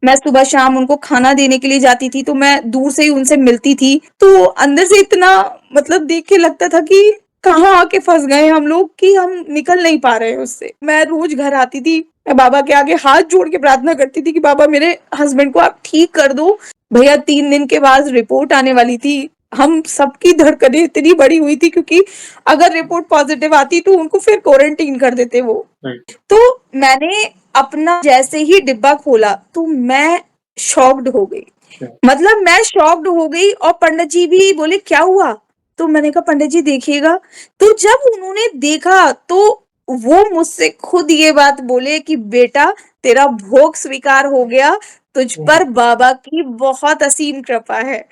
मैं सुबह शाम उनको खाना देने के लिए जाती थी, तो मैं दूर से ही उनसे मिलती थी। तो अंदर से इतना मतलब देख के लगता था कि कहाँ आके फँस गए हम लोग कि हम निकल नहीं पा रहे हैं उससे। मैं रोज़ घर आती थी, मैं बाबा के आगे हाथ जोड़ के प्रार्थना करती थी कि बाबा मेरे हस्बैंड को आप ठीक कर दो। भैया 3 दिन के बाद रिपोर्ट आने वाली थी। हम सबकी धड़कनें इतनी बढ़ी हुई थी क्योंकि अगर रिपोर्ट पॉज़िटिव आती तो उनको फिर क्वारंटाइन कर देते वो। तो मैंने अपना जैसे ही डिब्बा खोला तो मैं शॉक्ड हो गई। मतलब मैं शॉक्ड हो गई और पंडित जी भी बोले क्या हुआ? तो मैंने कहा पंडित जी देखिएगा। तो जब उन्होंने देखा तो वो मुझसे खुद ये बात बोले कि बेटा तेरा भोग स्वीकार हो गया, तुझ पर बाबा की बहुत असीम कृपा है।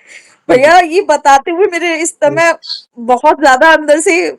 भैया ये बताते हुए मेरे इस समय बहुत ज़्यादा अंदर से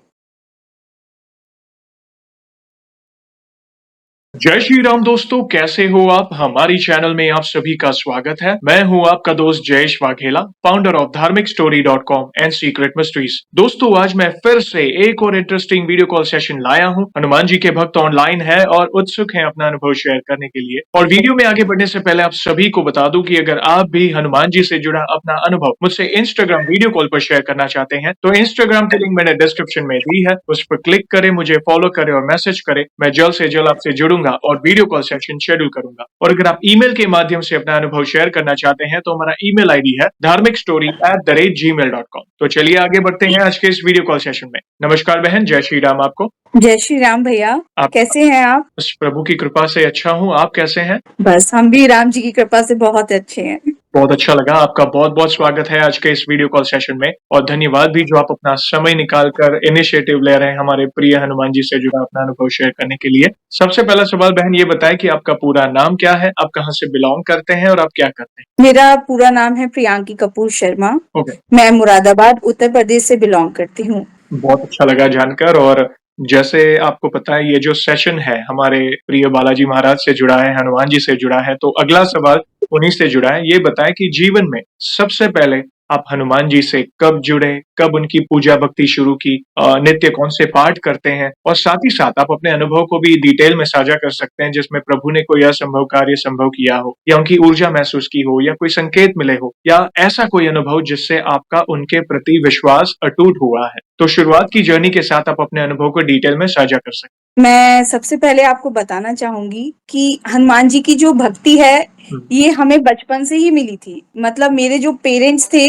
जय श्री राम दोस्तों, कैसे हो आप? हमारी चैनल में आप सभी का स्वागत है। मैं हूं आपका दोस्त जयेश वाघेला, फाउंडर ऑफ धार्मिकस्टोरी.com एंड सीक्रेट मिस्ट्रीज। दोस्तों आज मैं फिर से एक और इंटरेस्टिंग वीडियो कॉल सेशन लाया हूं। हनुमान जी के भक्त ऑनलाइन है और उत्सुक हैं अपना अनुभव शेयर करने के लिए। और वीडियो में आगे बढ़ने से पहले आप सभी को बता दूं कि अगर आप भी हनुमान जी से जुड़ा अपना अनुभव मुझसे इंस्टाग्राम वीडियो कॉल पर शेयर करना चाहते हैं तो इंस्टाग्राम की लिंक मैंने डिस्क्रिप्शन में दी है, उस पर क्लिक करें, मुझे फॉलो करें और मैसेज करें। मैं जल्द से जल्द आपसे जुड़ूंगा और वीडियो कॉल सेशन शेड्यूल करूंगा। और अगर आप ईमेल के माध्यम से अपना अनुभव शेयर करना चाहते हैं तो हमारा ईमेल आईडी है dharmikstory@gmail.com। तो चलिए आगे बढ़ते हैं आज के इस वीडियो कॉल सेशन में। नमस्कार बहन, जय श्री राम आपको। जय श्री राम भैया, आप कैसे हैं आप? बस प्रभु की कृपा से अच्छा हूँ, आप कैसे हैं? बस हम भी राम जी की कृपा से बहुत अच्छे हैं। बहुत अच्छा लगा। आपका बहुत बहुत स्वागत है आज के इस वीडियो कॉल सेशन में और धन्यवाद भी जो आप अपना समय निकाल कर इनिशिएटिव ले रहे हैं हमारे प्रिय हनुमान जी से जुड़ा अपना अनुभव शेयर करने के लिए। सबसे पहला सवाल बहन ये बताएं कि आपका पूरा नाम क्या है, आप कहाँ से बिलोंग करते हैं और आप क्या करते हैं? मेरा पूरा नाम है प्रियांकी कपूर शर्मा। ओके, मैं मुरादाबाद उत्तर प्रदेश से बिलोंग करती हूँ। बहुत अच्छा लगा जानकर। और जैसे आपको पता है ये जो सेशन है हमारे प्रिय बालाजी महाराज से जुड़ा है, हनुमान जी से जुड़ा है, तो अगला सवाल उन्हीं से जुड़ा है। ये बताएं कि जीवन में सबसे पहले आप हनुमान जी से कब जुड़े, कब उनकी पूजा भक्ति शुरू की, नित्य कौन से पाठ करते हैं, और साथ ही साथ आप अपने अनुभव को भी डिटेल में साझा कर सकते हैं जिसमें प्रभु ने कोई असंभव कार्य संभव किया हो या उनकी ऊर्जा महसूस की हो या कोई संकेत मिले हो या ऐसा कोई अनुभव जिससे आपका उनके प्रति विश्वास अटूट हुआ है। तो शुरुआत की जर्नी के साथ आप अपने अनुभव को डिटेल में साझा कर सकते मैं सबसे पहले आपको बताना चाहूंगी कि हनुमान जी की जो भक्ति है हैं। ये हमें बचपन से ही मिली थी। मतलब मेरे जो पेरेंट्स थे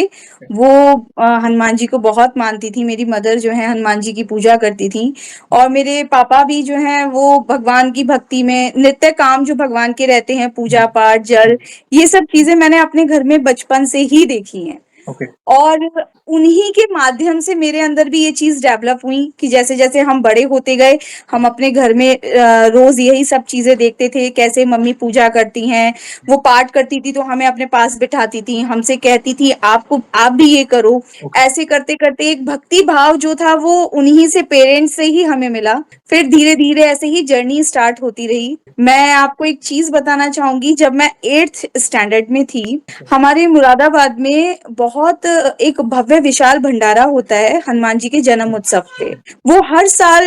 वो हनुमान जी को बहुत मानती थी। मेरी मदर जो है हनुमान जी की पूजा करती थी और मेरे पापा भी जो हैं वो भगवान की भक्ति में नित्य काम जो भगवान के रहते हैं, पूजा पाठ, जल, ये सब चीजें मैंने अपने घर में बचपन से ही देखी हैं। ओके, और उन्हीं के माध्यम से मेरे अंदर भी ये चीज डेवलप हुई कि जैसे-जैसे हम बड़े होते गए, हम अपने घर में रोज यही सब चीजें देखते थे, कैसे मम्मी पूजा करती हैं, वो पाठ करती थी तो हमें अपने पास बिठाती थी, हमसे कहती थी आप भी ये करो। ओके, ऐसे करते-करते एक भक्ति भाव जो था वो उन्हीं से, पेरेंट्स से ही हमें मिला। फिर धीरे-धीरे ऐसे ही जर्नी स्टार्ट होती रही। मैं आपको एक चीज बताना चाहूंगी, जब मैं 8th स्टैंडर्ड में थी, हमारे मुरादाबाद में बहुत एक भव्य विशाल भंडारा होता है हनुमान जी के जन्म उत्सव पे। वो हर साल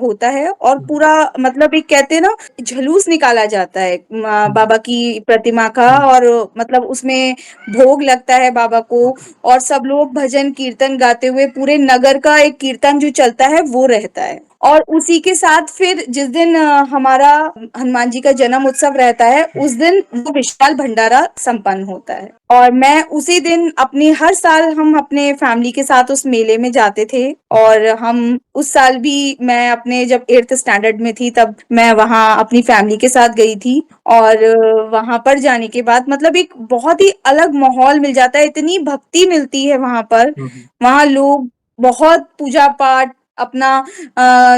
होता है और पूरा मतलब एक कहते हैं ना जुलूस निकाला जाता है बाबा की प्रतिमा का, और मतलब उसमें भोग लगता है बाबा को और सब लोग भजन कीर्तन गाते हुए पूरे नगर का एक कीर्तन जो चलता है वो रहता है। और उसी के साथ फिर जिस दिन हमारा हनुमान जी का जन्म उत्सव रहता है उस दिन वो विशाल भंडारा संपन्न होता है। और मैं उसी दिन अपनी हर साल हम अपने फैमिली के साथ उस मेले में जाते थे। और हम उस साल भी मैं अपने जब 8th स्टैंडर्ड में थी तब मैं वहाँ अपनी फैमिली के साथ गई थी। और वहां पर जाने के बाद मतलब एक बहुत ही अलग माहौल मिल जाता है, इतनी भक्ति मिलती है वहां पर। वहां लोग बहुत पूजा पाठ अपना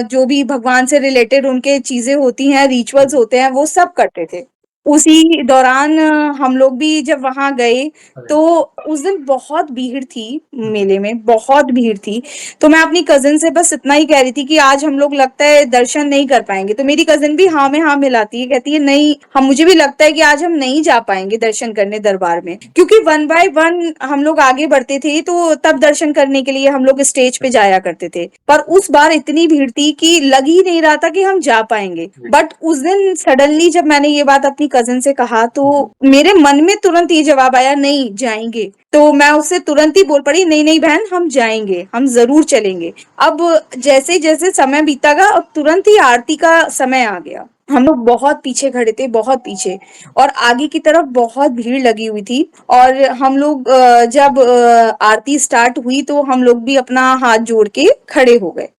जो भी भगवान से रिलेटेड उनके चीजें होती हैं, रिचुअल्स होते हैं, वो सब करते थे। उसी दौरान हम लोग भी जब वहां गए तो उस दिन बहुत भीड़ थी, मेले में बहुत भीड़ थी। तो मैं अपनी कजिन से बस इतना ही कह रही थी कि आज हम लोग लगता है दर्शन नहीं कर पाएंगे। तो मेरी कजिन भी हाँ में हाँ मिलाती है, कहती है नहीं, हम मुझे भी लगता है कि आज हम नहीं जा पाएंगे दर्शन करने दरबार में, क्योंकि 1 बाय 1 हम लोग आगे बढ़ते थे तो तब दर्शन करने के लिए हम लोग स्टेज पे जाया करते थे। पर उस बार इतनी भीड़ थी कि लग ही नहीं रहा था कि हम जा पाएंगे। बट उस दिन सडनली जब मैंने ये बात अपनी कज़िन से कहा तो मेरे मन में तुरंत ये जवाब आया नहीं जाएँगे। तो मैं उससे तुरंत ही बोल पड़ी नहीं, नहीं बहन हम जाएँगे, हम ज़रूर चलेंगे। अब जैसे-जैसे समय बीता गया अब तुरंत ही आरती का समय आ गया। हम लोग बहुत पीछे खड़े थे, बहुत पीछे और आगे की तरफ बहुत भीड़ लगी हुई थी और हम लोग जब आरती स्टार्ट हुई तो हम लोग भी अपना हाथ जोड़ के खड़े हो गए।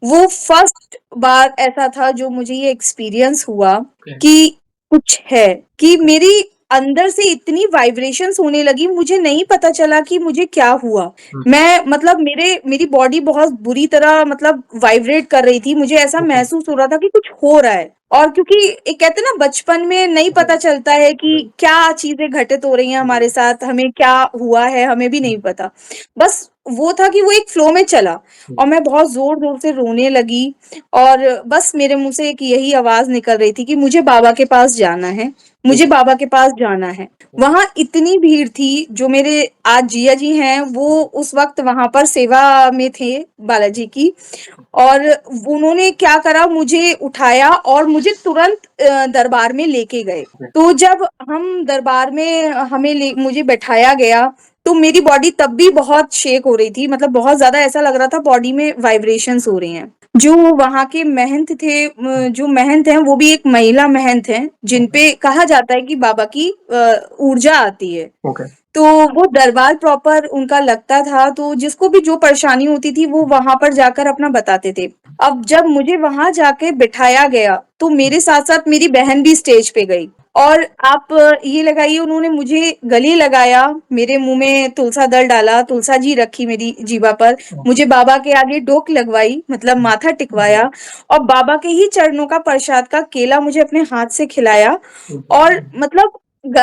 वो फर्स्ट बार ऐसा था जो मुझे ये एक्सपीरियंस हुआ कि कुछ है, कि मेरी अंदर से इतनी वाइब्रेशंस होने लगी, मुझे नहीं पता चला कि मुझे क्या हुआ। मैं मतलब मेरी बॉडी बहुत बुरी तरह मतलब वाइब्रेट कर रही थी, मुझे ऐसा महसूस हो रहा था कि कुछ हो रहा है। और क्योंकि एक कहते हैं ना बचपन में नहीं पता चलता है कि क्या चीज़ें घटित हो रही हैं हमारे साथ, हमें क्या हुआ है, हमें भी नहीं पता। बस वो था कि वो एक फ्लो में चला और मैं बहुत ज़ोर-ज़ोर से रोने लगी और बस मेरे मुँह से एक यही आवाज़ निकल रही थी कि मुझे बाबा के पास जाना है, मुझे बाबा के पास जाना है। वहाँ इतनी भीड़ थी, जो मेरे आज जीजा जी हैं, वो उस वक़्त वहाँ पर सेवा में थे बालाजी की और उन्होंने क्या करा मुझे उठाया और मुझे तुरंत दरबार में लेके गए। तो जब हम दरबार में मुझे बैठाया गया, तो मेरी बॉडी तब भी बहुत शेक हो रही थी, मतलब बहुत ज़्यादा ऐसा लग रहा था बॉडी में वाइब्रेशंस हो रही हैं। जो वहाँ के महंत थे जो महंत हैं वो भी एक महिला महंत हैं, जिन पे कहा जाता है कि बाबा की ऊर्जा आती है। तो वो दरबार प्रॉपर उनका लगता था, तो जिसको भी जो परेशानी होती थी वो वहाँ पर जाकर अपना बताते थे। अब जब मुझे वहाँ जाके बिठाया गया, तो मेरे साथ-साथ मेरी बहन भी स्टेज पे गई और आप ये लगाइए उन्होंने मुझे गले लगाया, मेरे मुँह में तुलसा दल डाला, तुलसा जी रखी मेरी जीभा पर, मुझे बाबा के आगे डोक लगवाई मतलब माथा टिकवाया और बाबा के ही चरणों का प्रसाद का केला मुझे अपने हाथ से खिलाया और मतलब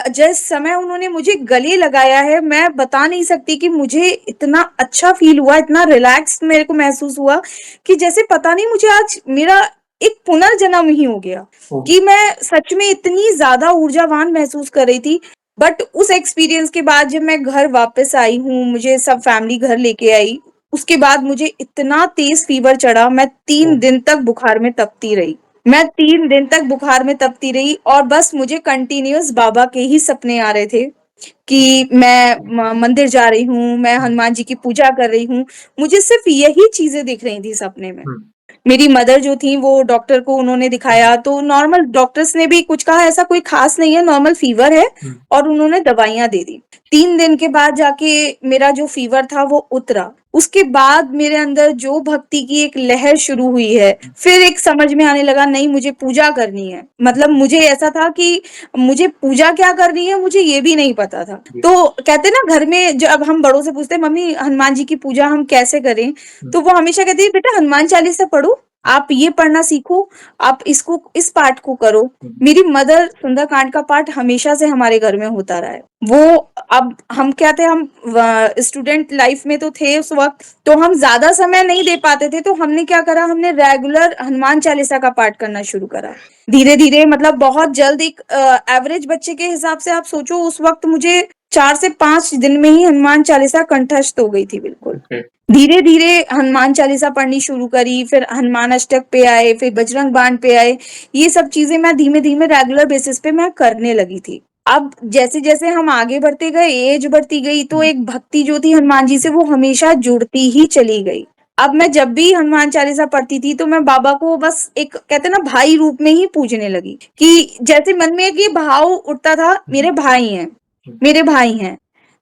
जिस समय उन्होंने मुझे गले लगाया है, मैं बता नहीं सकती कि मुझे इतना अच्छा फ़ील हुआ, इतना रिलैक्स मेरे को महसूस हुआ कि जैसे पता नहीं मुझे आज मेरा एक पुनर्जन्म ही हो गया कि मैं सच में इतनी ज़्यादा ऊर्जावान महसूस कर रही थी। बट उस एक्सपीरियंस के बाद जब मैं घर वापस आई हूँ, मुझे सब फैमिली घर लेके आई, उसके बाद मुझे इतना तेज़ फ़ीवर चढ़ा, मैं 3 दिन तक बुखार में तपती रही। मैं 3 दिन तक बुखार में तपती रही और बस मुझे कंटिन्यूअस बाबा के ही सपने आ रहे थे कि मैं मंदिर जा रही हूँ, मैं हनुमान जी की पूजा कर रही हूँ। मुझे सिर्फ़ यही चीज़ें दिख रही थी सपने में। मेरी मदर जो थी वो डॉक्टर को उन्होंने दिखाया तो नॉर्मल डॉक्टर्स ने भी कुछ कहा ऐसा कोई ख़ास नहीं है, नॉर्मल फ़ीवर है और उन्होंने दवाइयाँ दे दी। 3 दिन के बाद जाके मेरा जो फ़ीवर था वो उतरा। उसके बाद मेरे अंदर जो भक्ति की एक लहर शुरू हुई है, फिर एक समझ में आने लगा नहीं मुझे पूजा करनी है। मतलब मुझे ऐसा था कि मुझे पूजा क्या करनी है मुझे ये भी नहीं पता था। तो कहते हैं ना घर में जब हम बड़ों से पूछते हैं मम्मी हनुमान जी की पूजा हम कैसे करें? तो वो हमेशा कहती है बेटा हनुमान चालीसा पढ़ो, आप ये पढ़ना सीखो, आप इसको इस पाठ को करो। मेरी मदर सुंदरकांड का पाठ हमेशा से हमारे घर में होता रहा है। वो अब हम क्या थे हम स्टूडेंट लाइफ में तो थे उस वक़्त, तो हम ज़्यादा समय नहीं दे पाते थे, तो हमने क्या करा हमने रेगुलर हनुमान चालीसा का पाठ करना शुरू करा। धीरे-धीरे मतलब बहुत जल्द एक एवरेज बच्चे के हिसाब से आप सोचो उस वक़्त मुझे 4 से 5 दिन में ही हनुमान चालीसा कंठस्थ हो गई थी बिल्कुल। धीरे-धीरे हनुमान चालीसा पढ़नी शुरू करी, फिर हनुमान अष्टक पे आए, फिर बजरंग बाण पे आए। ये सब चीज़ें मैं धीमे-धीमे रेगुलर बेसिस पे मैं करने लगी थी। अब जैसे-जैसे हम आगे बढ़ते गए, एज बढ़ती गई, तो एक भक्ति जो थी हनुमान जी से वो हमेशा जुड़ती ही चली गई। अब मैं जब भी हनुमान चालीसा पढ़ती थी, तो मैं बाबा को बस एक कहते हैं ना भाई रूप में ही पूजने लगी कि जैसे मन में एक ये भाव उठता था, मेरे भाई हैं।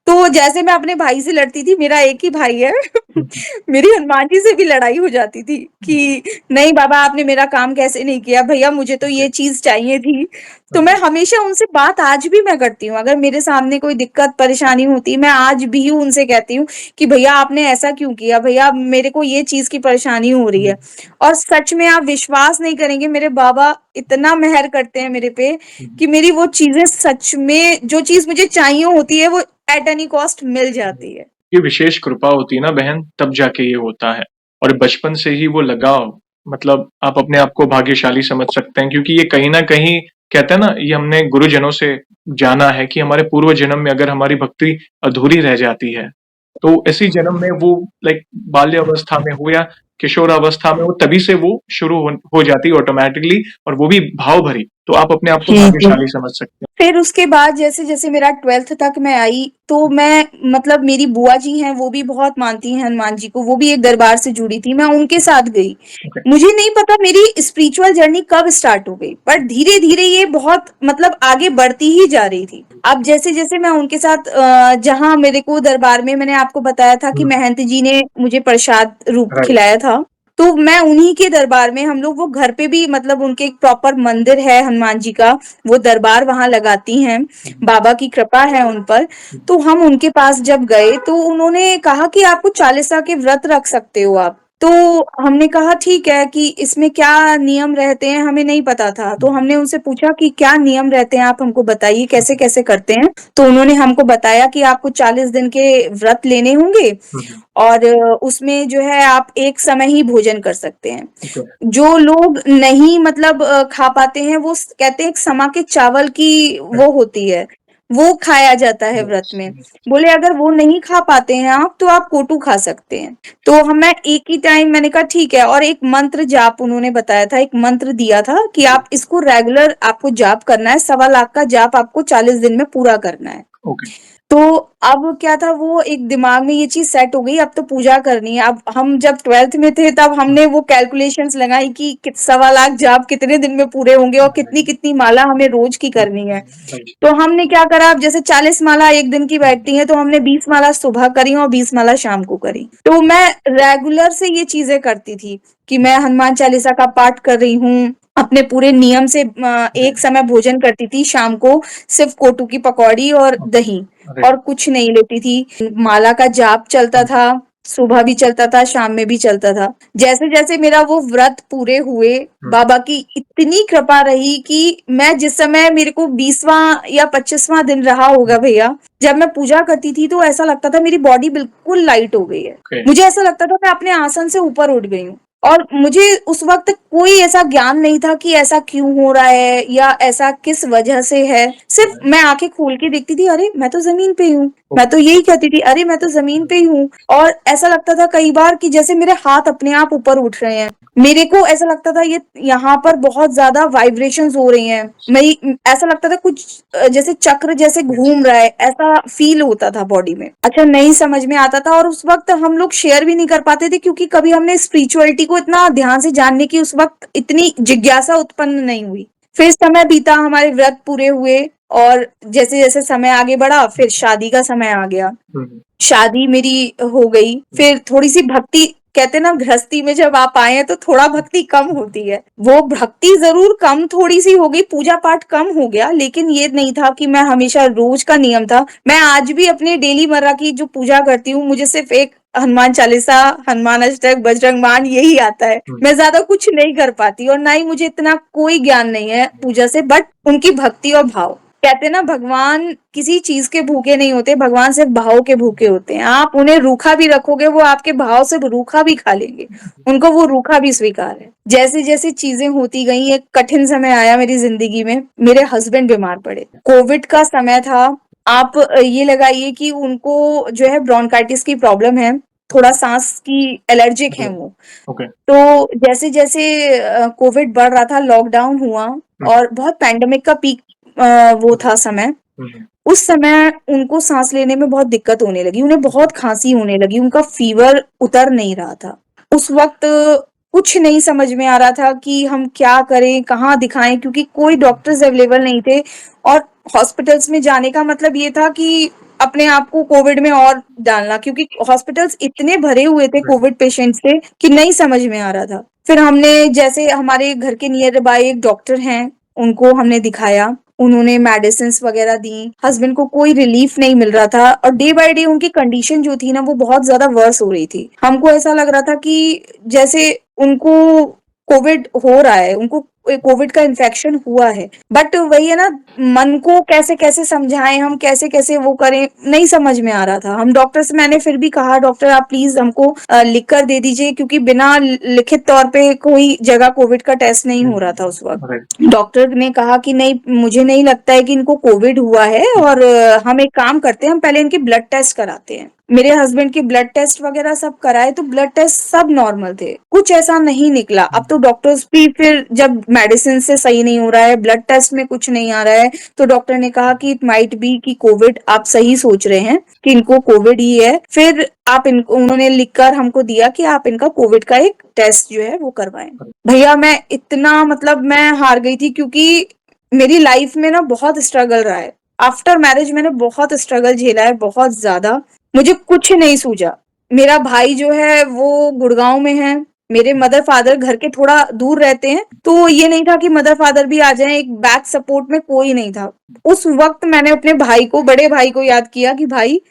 तो जैसे मैं अपने भाई से लड़ती थी, मेरा एक ही भाई है, मेरी हनुमान जी से भी लड़ाई हो जाती थी कि नहीं बाबा आपने मेरा काम कैसे नहीं किया, भैया मुझे तो ये चीज़ चाहिए थी। तो मैं हमेशा उनसे बात आज भी मैं करती हूँ, अगर मेरे सामने कोई दिक्कत परेशानी होती है, मैं आज भी उनसे कहती हूँ कि भैया आपने ऐसा क्यों किया? भैया मेरे को ये चीज़ की परेशानी हो रही है। और सच में आप विश्वास नहीं करेंगे मेरे बाबा इतना मेहर करते हैं मेरे पे कि मेरी वो चीज़ें सच में जो चीज़ मुझे चाहिए होती है वो एट एनी कॉस्ट मिल जाती है। ये विशेष कृपा होती है ना बहन, तब जाके ये होता है। और बचपन से ही वो लगाव, मतलब आप अपने आप को भाग्यशाली समझ सकते हैं, क्योंकि ये कहीं न कहीं कहते हैं ना, ये हमने गुरुजनों से जाना है कि हमारे पूर्व जन्म में अगर हमारी भक्ति अधूरी रह जाती है, तो इसी जन्म में वो लाइक बाल्य अवस्था में हो या किशोरावस्था में, वो तभी से वो शुरू हो जाती है ऑटोमेटिकली, और वो भी भाव भरी। तो आप अपने आप को जी, जी। भाग्यशाली समझ सकते हैं। फिर उसके बाद जैसे-जैसे मेरा 12th तक मैं आई, तो मैं मतलब मेरी बुआ जी हैं, वो भी बहुत मानती हैं हनुमान जी को, वो भी एक दरबार से जुड़ी थी, मैं उनके साथ गई। ओके। मुझे नहीं पता मेरी स्पिरिचुअल जर्नी कब स्टार्ट हो गई, बट धीरे-धीरे ये बहुत मतलब आगे बढ़ती ही जा रही थी। अब जैसे-जैसे मैं उनके साथ जहाँ मेरे को दरबार में मैंने आपको बताया था कि महंत जी ने मुझे प्रसाद रूप राइट। खिलाया था, तो मैं उन्हीं के दरबार में हम लोग वो घर पे भी मतलब उनके एक प्रॉपर मंदिर है हनुमान जी का, वो दरबार वहाँ लगाती हैं, बाबा की कृपा है उन पर। तो हम उनके पास जब गए तो उन्होंने कहा कि आपको चालीसा के व्रत रख सकते हो आप। तो हमने कहा ठीक है कि इसमें क्या नियम रहते हैं, हमें नहीं पता था। तो हमने उनसे पूछा कि क्या नियम रहते हैं, आप हमको बताइए कैसे-कैसे करते हैं? तो उन्होंने हमको बताया कि आपको 40 दिन के व्रत लेने होंगे और उसमें जो है आप एक समय ही भोजन कर सकते हैं। जो लोग नहीं मतलब खा पाते हैं, वो कहते हैं एक समा के चावल की वो होती है, वो खाया जाता है व्रत में। बोले अगर वो नहीं खा पाते हैं आप, तो आप कोटू खा सकते हैं। तो हम मैं एक ही टाइम मैंने कहा ठीक है, और एक मंत्र जाप उन्होंने बताया था, एक मंत्र दिया था कि आप इसको रेगुलर आपको जाप करना है, 1.25 लाख का जाप आपको 40 दिन में पूरा करना है। ओके। तो अब क्या था, वो एक दिमाग में ये चीज़ सेट हो गई, अब तो पूजा करनी है। अब हम जब 12th में थे तब हमने वो कैलकुलेशंस लगाई कि 1.25 लाख जाप कितने दिन में पूरे होंगे और कितनी-कितनी माला हमें रोज की करनी है। तो हमने क्या करा, अब जैसे 40 माला एक दिन की बैठती है, तो हमने 20 माला सुबह करी और 20 माला शाम को करी। तो मैं रेगुलर से ये चीज़ें करती थी कि मैं हनुमान चालीसा का पाठ कर रही हूँ, अपने पूरे नियम से एक समय भोजन करती थी शाम को, सिर्फ कोटू की पकौड़ी और दही और कुछ नहीं लेती थी। माला का जाप चलता था, सुबह भी चलता था, शाम में भी चलता था। जैसे-जैसे मेरा वो व्रत पूरे हुए, बाबा की इतनी कृपा रही कि मैं जिस समय मेरे को 20वां या 25वां दिन रहा होगा भैया, जब मैं पूजा करती थी तो ऐसा लगता था मेरी बॉडी बिल्कुल लाइट हो गई है। मुझे ऐसा लगता था मैं अपने आसन से ऊपर उठ गई हूँ। और मुझे उस वक़्त कोई ऐसा ज्ञान नहीं था कि ऐसा क्यों हो रहा है या ऐसा किस वजह से है। सिर्फ़ मैं आँखें खोल के देखती थी, अरे! मैं तो ज़मीन पे ही हूँ। मैं तो यही कहती थी, अरे! मैं तो ज़मीन पे ही हूँ। और ऐसा लगता था कई बार कि जैसे मेरे हाथ अपने आप ऊपर उठ रहे हैं। मेरे को ऐसा लगता था ये यहाँ पर बहुत ज़्यादा वाइब्रेशंस हो रही हैं। ऐसा लगता था कुछ जैसे चक्र जैसे घूम रहा है, ऐसा फ़ील होता था बॉडी में। अच्छा, नहीं समझ में आता था और उस वक़्त हम लोग शेयर भी नहीं कर पाते थे क्योंकि कभी हमने स्पिरिचुअलिटी को इतना ध्यान से जानने की उस वक़्त इतनी जिज्ञासा उत्पन्न नहीं हुई। फिर समय बीता, हमारे व्रत पूरे हुए और जैसे-जैसे समय आगे बढ़ा, फिर शादी का समय आ गया। शादी मेरी हो गई, फिर थोड़ी-सी भक्ति, कहते हैं ना गृहस्थी में जब आप आए हैं तो थोड़ा भक्ति कम होती है। वो भक्ति ज़रूर कम थोड़ी-सी हो गई, पूजा-पाठ कम हो गया, लेकिन ये नहीं था कि मैं हमेशा रोज़ का नियम था। मैं आज भी अपने डेली मर्रा की जो पूजा करती हूँ, मुझे सिर्फ़ एक हनुमान चालीसा, हनुमान अष्टक, बजरंग बाण यही आता है। मैं ज़्यादा कुछ नहीं कर पाती और ना ही मुझे इतना कोई ज्ञान नहीं है पूजा से, बट उनकी भक्ति और भाव। कहते हैं ना भगवान किसी चीज़ के भूखे नहीं होते, भगवान सिर्फ भाव के भूखे होते हैं। आप उन्हें रूखा भी रखोगे, वो आपके भाव से रूखा भी खा लेंगे। उनको वो रूखा भी स्वीकार है। जैसे-जैसे चीज़ें होती गई, एक कठिन समय आया मेरी ज़िंदगी में, मेरे हस्बैंड बीमार पड़े। कोविड का समय था, आप ये लगाइए कि उनको जो है ब्रोंकाइटिस की प्रॉब्लम है, थोड़ा साँस की एलर्जिक हैं वो। तो जैसे-जैसे कोविड बढ़ रहा था, लॉकडाउन हुआ और बहुत पैंडेमिक का पीक वो था समय। उस समय उनको साँस लेने में बहुत दिक्कत होने लगी, उन्हें बहुत खाँसी होने लगी, उनका फ़ीवर उतर नहीं रहा था। उस वक़्त कुछ नहीं समझ में आ रहा था कि हम क्या करें, कहाँ दिखाएँ, क्योंकि कोई डॉक्टर्स अवेलेबल नहीं थे और हॉस्पिटल्स में जाने का मतलब ये था कि अपने आप को कोविड में और डालना, क्योंकि हॉस्पिटल्स इतने भरे हुए थे कोविड पेशेंट से कि नहीं समझ में आ रहा था। फिर हमने जैसे हमारे घर के नियर बाय एक डॉक्टर हैं, उनको हमने दिखाया, उन्होंने मेडिसिन्स वगैरह दी, हस्बैंड को कोई रिलीफ नहीं मिल रहा था और डे बाय डे उनकी कंडीशन जो थी ना वो बहुत ज़्यादा वर्स हो रही थी। हमको ऐसा लग रहा था कि जैसे उनको कोविड हो रहा है, उनको कोविड का इन्फेक्शन हुआ है। बट वही है ना, मन को कैसे-कैसे समझाएँ हम, कैसे-कैसे वो करें, नहीं समझ में आ रहा था। हम डॉक्टर से मैंने फिर भी कहा, डॉक्टर आप प्लीज़ हमको लिख कर दे दीजिए, क्योंकि बिना लिखित तौर पे कोई जगह कोविड का टेस्ट नहीं हो रहा था उस वक़्त। डॉक्टर ने कहा कि नहीं, मुझे नहीं लगता है कि इनको कोविड हुआ है और हम एक काम करते हैं, हम पहले इनके ब्लड टेस्ट कराते हैं। मेरे हस्बैंड के ब्लड टेस्ट वगैरह सब कराए तो ब्लड टेस्ट सब नॉर्मल थे, कुछ ऐसा नहीं निकला। अब तो डॉक्टर्स भी फिर जब मेडिसिन से सही नहीं हो रहा है, ब्लड टेस्ट में कुछ नहीं आ रहा है, तो डॉक्टर ने कहा कि इट माइट बी कि कोविड, आप सही सोच रहे हैं कि इनको कोविड ही है। फिर आप इनको, उन्होंने लिखकर हमको दिया कि आप इनका कोविड का एक टेस्ट जो है वो करवाएं। भैया मैं इतना, मतलब मैं हार गई थी, क्योंकि मेरी लाइफ में ना बहुत स्ट्रगल रहा है। आफ्टर मैरिज मैंने बहुत स्ट्रगल झेला है, बहुत ज्यादा। मुझे कुछ नहीं सूझा। मेरा भाई जो है वो गुड़गांव में है, मेरे मदर फादर घर के थोड़ा दूर रहते हैं, तो ये नहीं था कि मदर फादर भी आ जाएं, एक बैक सपोर्ट में कोई नहीं था। उस वक्त मैंने अपने भाई को, बड़े भाई को याद किया कि भाई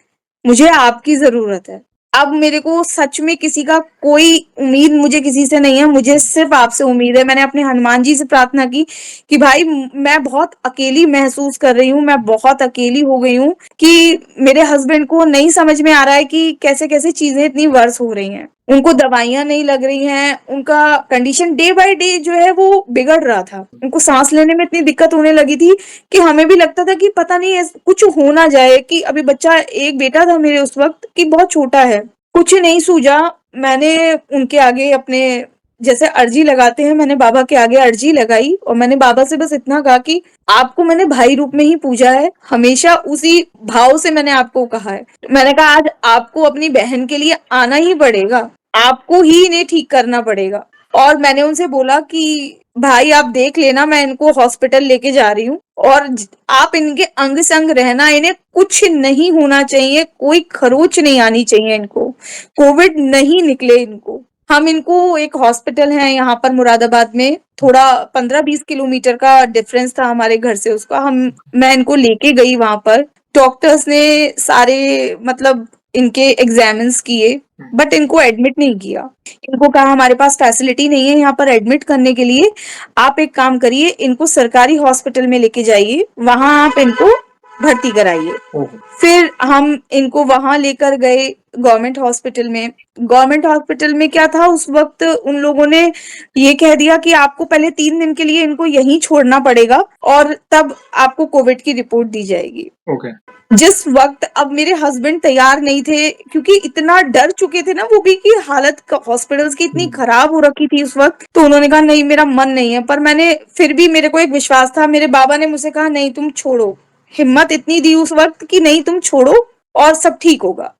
मुझे आपकी जरूरत है। अब मेरे को सच में किसी का कोई उम्मीद मुझे किसी से नहीं है, मुझे सिर्फ आपसे उम्मीद है। मैंने अपने हनुमान जी से प्रार्थना की कि भाई मैं बहुत अकेली महसूस कर रही हूँ, मैं बहुत अकेली हो गई हूँ कि मेरे हस्बैंड को नहीं समझ में आ रहा है कि कैसे कैसे चीजें इतनी वर्स हो रही हैं। उनको दवाइयां नहीं लग रही हैं, उनका कंडीशन डे बाय डे जो है वो बिगड़ रहा था। उनको सांस लेने में इतनी दिक्कत होने लगी थी कि हमें भी लगता था कि पता नहीं कुछ हो ना जाए, कि अभी बच्चा, एक बेटा था मेरे उस वक्त कि बहुत छोटा है। कुछ नहीं सूझा। मैंने उनके आगे अपने, जैसे अर्जी लगाते हैं, मैंने बाबा के आगे अर्जी लगाई और मैंने बाबा से बस इतना कहा कि आपको मैंने भाई रूप में ही पूजा है, हमेशा उसी भाव से मैंने आपको कहा है। मैंने कहा आज आपको अपनी बहन के लिए आना ही पड़ेगा, आपको ही इन्हें ठीक करना पड़ेगा। और मैंने उनसे बोला कि भाई आप देख लेना, मैं इनको हॉस्पिटल लेके जा रही हूँ और आप इनके अंग संग रहना, इन्हें कुछ नहीं होना चाहिए, कोई खरोच नहीं आनी चाहिए, इनको कोविड नहीं निकले इनको। हम इनको, एक हॉस्पिटल है यहाँ पर मुरादाबाद में, थोड़ा 15-20 किलोमीटर का डिफरेंस था हमारे घर से उसका, मैं इनको लेके गई वहां पर। डॉक्टर्स ने सारे, मतलब इनके एग्जामिन्स किए, बट इनको एडमिट नहीं किया। इनको कहा हमारे पास फैसिलिटी नहीं है यहाँ पर एडमिट करने के लिए, आप एक काम करिए, इनको सरकारी हॉस्पिटल में लेके जाइए, वहां आप इनको भर्ती कराइए। फिर हम इनको वहां लेकर गए गवर्नमेंट हॉस्पिटल में। गवर्नमेंट हॉस्पिटल में क्या था उस वक्त, उन लोगों ने ये कह दिया कि आपको पहले 3 दिन के लिए इनको यहीं छोड़ना पड़ेगा और तब आपको कोविड की रिपोर्ट दी जाएगी। ओके। जिस वक्त, अब मेरे हस्बैंड तैयार नहीं थे, क्योंकि इतना डर चुके थे ना वो भी, कि हालत हॉस्पिटल्स की इतनी खराब हो रखी थी उस वक्त, तो उन्होंने कहा नहीं मेरा मन नहीं है। पर मैंने फिर भी, मेरे को एक विश्वास था, मेरे बाबा ने मुझसे कहा नहीं तुम छोड़ो, हिम्मत इतनी दी उस वक्त कि नहीं तुम छोड़ो और सब ठीक होगा।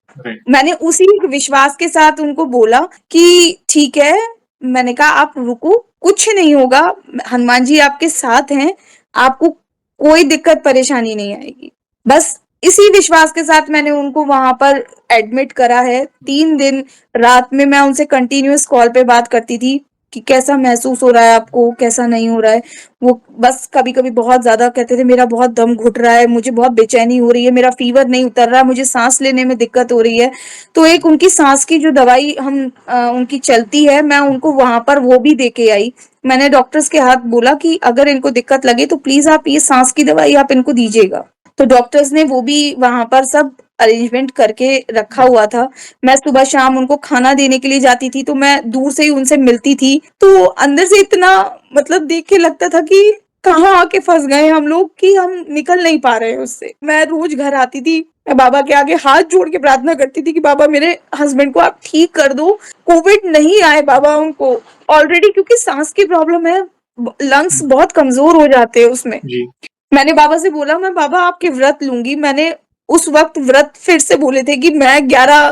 मैंने उसी विश्वास के साथ उनको बोला कि ठीक है, मैंने कहा आप रुको, कुछ नहीं होगा, हनुमान जी आपके साथ हैं, आपको कोई दिक्कत परेशानी नहीं आएगी। बस इसी विश्वास के साथ मैंने उनको वहां पर एडमिट करा है। 3 दिन रात में मैं उनसे कंटिन्यूअस कॉल पे बात करती थी कि कैसा महसूस हो रहा है आपको, कैसा नहीं हो रहा है। वो बस कभी कभी बहुत ज्यादा कहते थे मेरा बहुत दम घुट रहा है, मुझे बहुत बेचैनी हो रही है, मेरा फीवर नहीं उतर रहा, मुझे सांस लेने में दिक्कत हो रही है। तो एक उनकी सांस की जो दवाई उनकी चलती है, मैं उनको वहां पर वो भी दे के आई। मैंने डॉक्टर्स के हाथ बोला कि अगर इनको दिक्कत लगे तो प्लीज आप ये सांस की दवाई आप इनको दीजिएगा। तो डॉक्टर्स ने वो भी वहां पर सब अरेंजमेंट करके रखा हुआ था। मैं सुबह शाम उनको खाना देने के लिए जाती थी, तो मैं दूर से ही उनसे मिलती थी, तो अंदर से इतना, मतलब देख के लगता था कि कहाँ आके फंस गए हम लोग, कि हम निकल नहीं पा रहे हैं उससे। मैं रोज घर आती थी, मैं बाबा के आगे हाथ जोड़ के प्रार्थना करती थी कि बाबा मेरे हस्बैंड को आप ठीक कर दो, कोविड नहीं आए बाबा उनको। ऑलरेडी क्योंकि सांस की प्रॉब्लम है, लंग्स बहुत कमजोर हो जाते हैं उसमें। जी। मैंने बाबा से बोला मैं बाबा आपके व्रत लूंगी। मैंने उस वक्त व्रत फिर से बोले थे कि मैं 11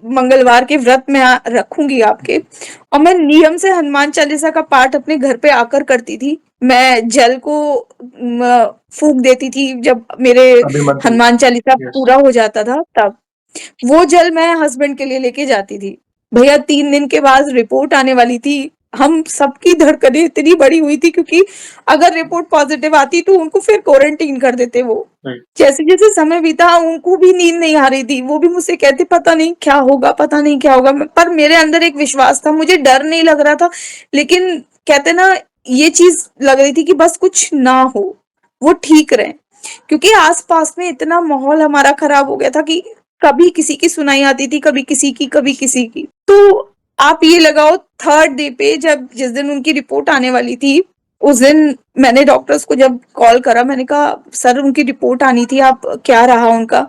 मंगलवार के व्रत में रखूंगी आपके, और मैं नियम से हनुमान चालीसा का पाठ अपने घर पे आकर करती थी। मैं जल को फूंक देती थी जब मेरे हनुमान चालीसा पूरा हो जाता था, तब वो जल मैं हस्बैंड के लिए लेके जाती थी। भैया 3 दिन के बाद रिपोर्ट आने वाली थी, हम सबकी धड़कनें इतनी बड़ी हुई थी, क्योंकि अगर रिपोर्ट पॉजिटिव आती तो उनको फिर क्वारंटीन कर देते वो। जैसे जैसे समय बीता उनको भी नींद नहीं आ रही थी, वो भी मुझसे कहते पता नहीं क्या होगा, पता नहीं क्या होगा। पर मेरे अंदर एक विश्वास था, मुझे डर नहीं लग रहा था, लेकिन कहते ना ये चीज लग रही थी कि बस कुछ ना हो, वो ठीक रहे। क्योंकि आसपास में इतना माहौल हमारा खराब हो गया था कि कभी किसी की सुनाई आती थी, कभी किसी की, कभी किसी की। तो आप ये लगाओ 3rd डे पे, जब जिस दिन उनकी रिपोर्ट आने वाली थी, उस दिन मैंने डॉक्टर्स को जब कॉल करा, मैंने कहा सर उनकी रिपोर्ट आनी थी, आप क्या रहा उनका।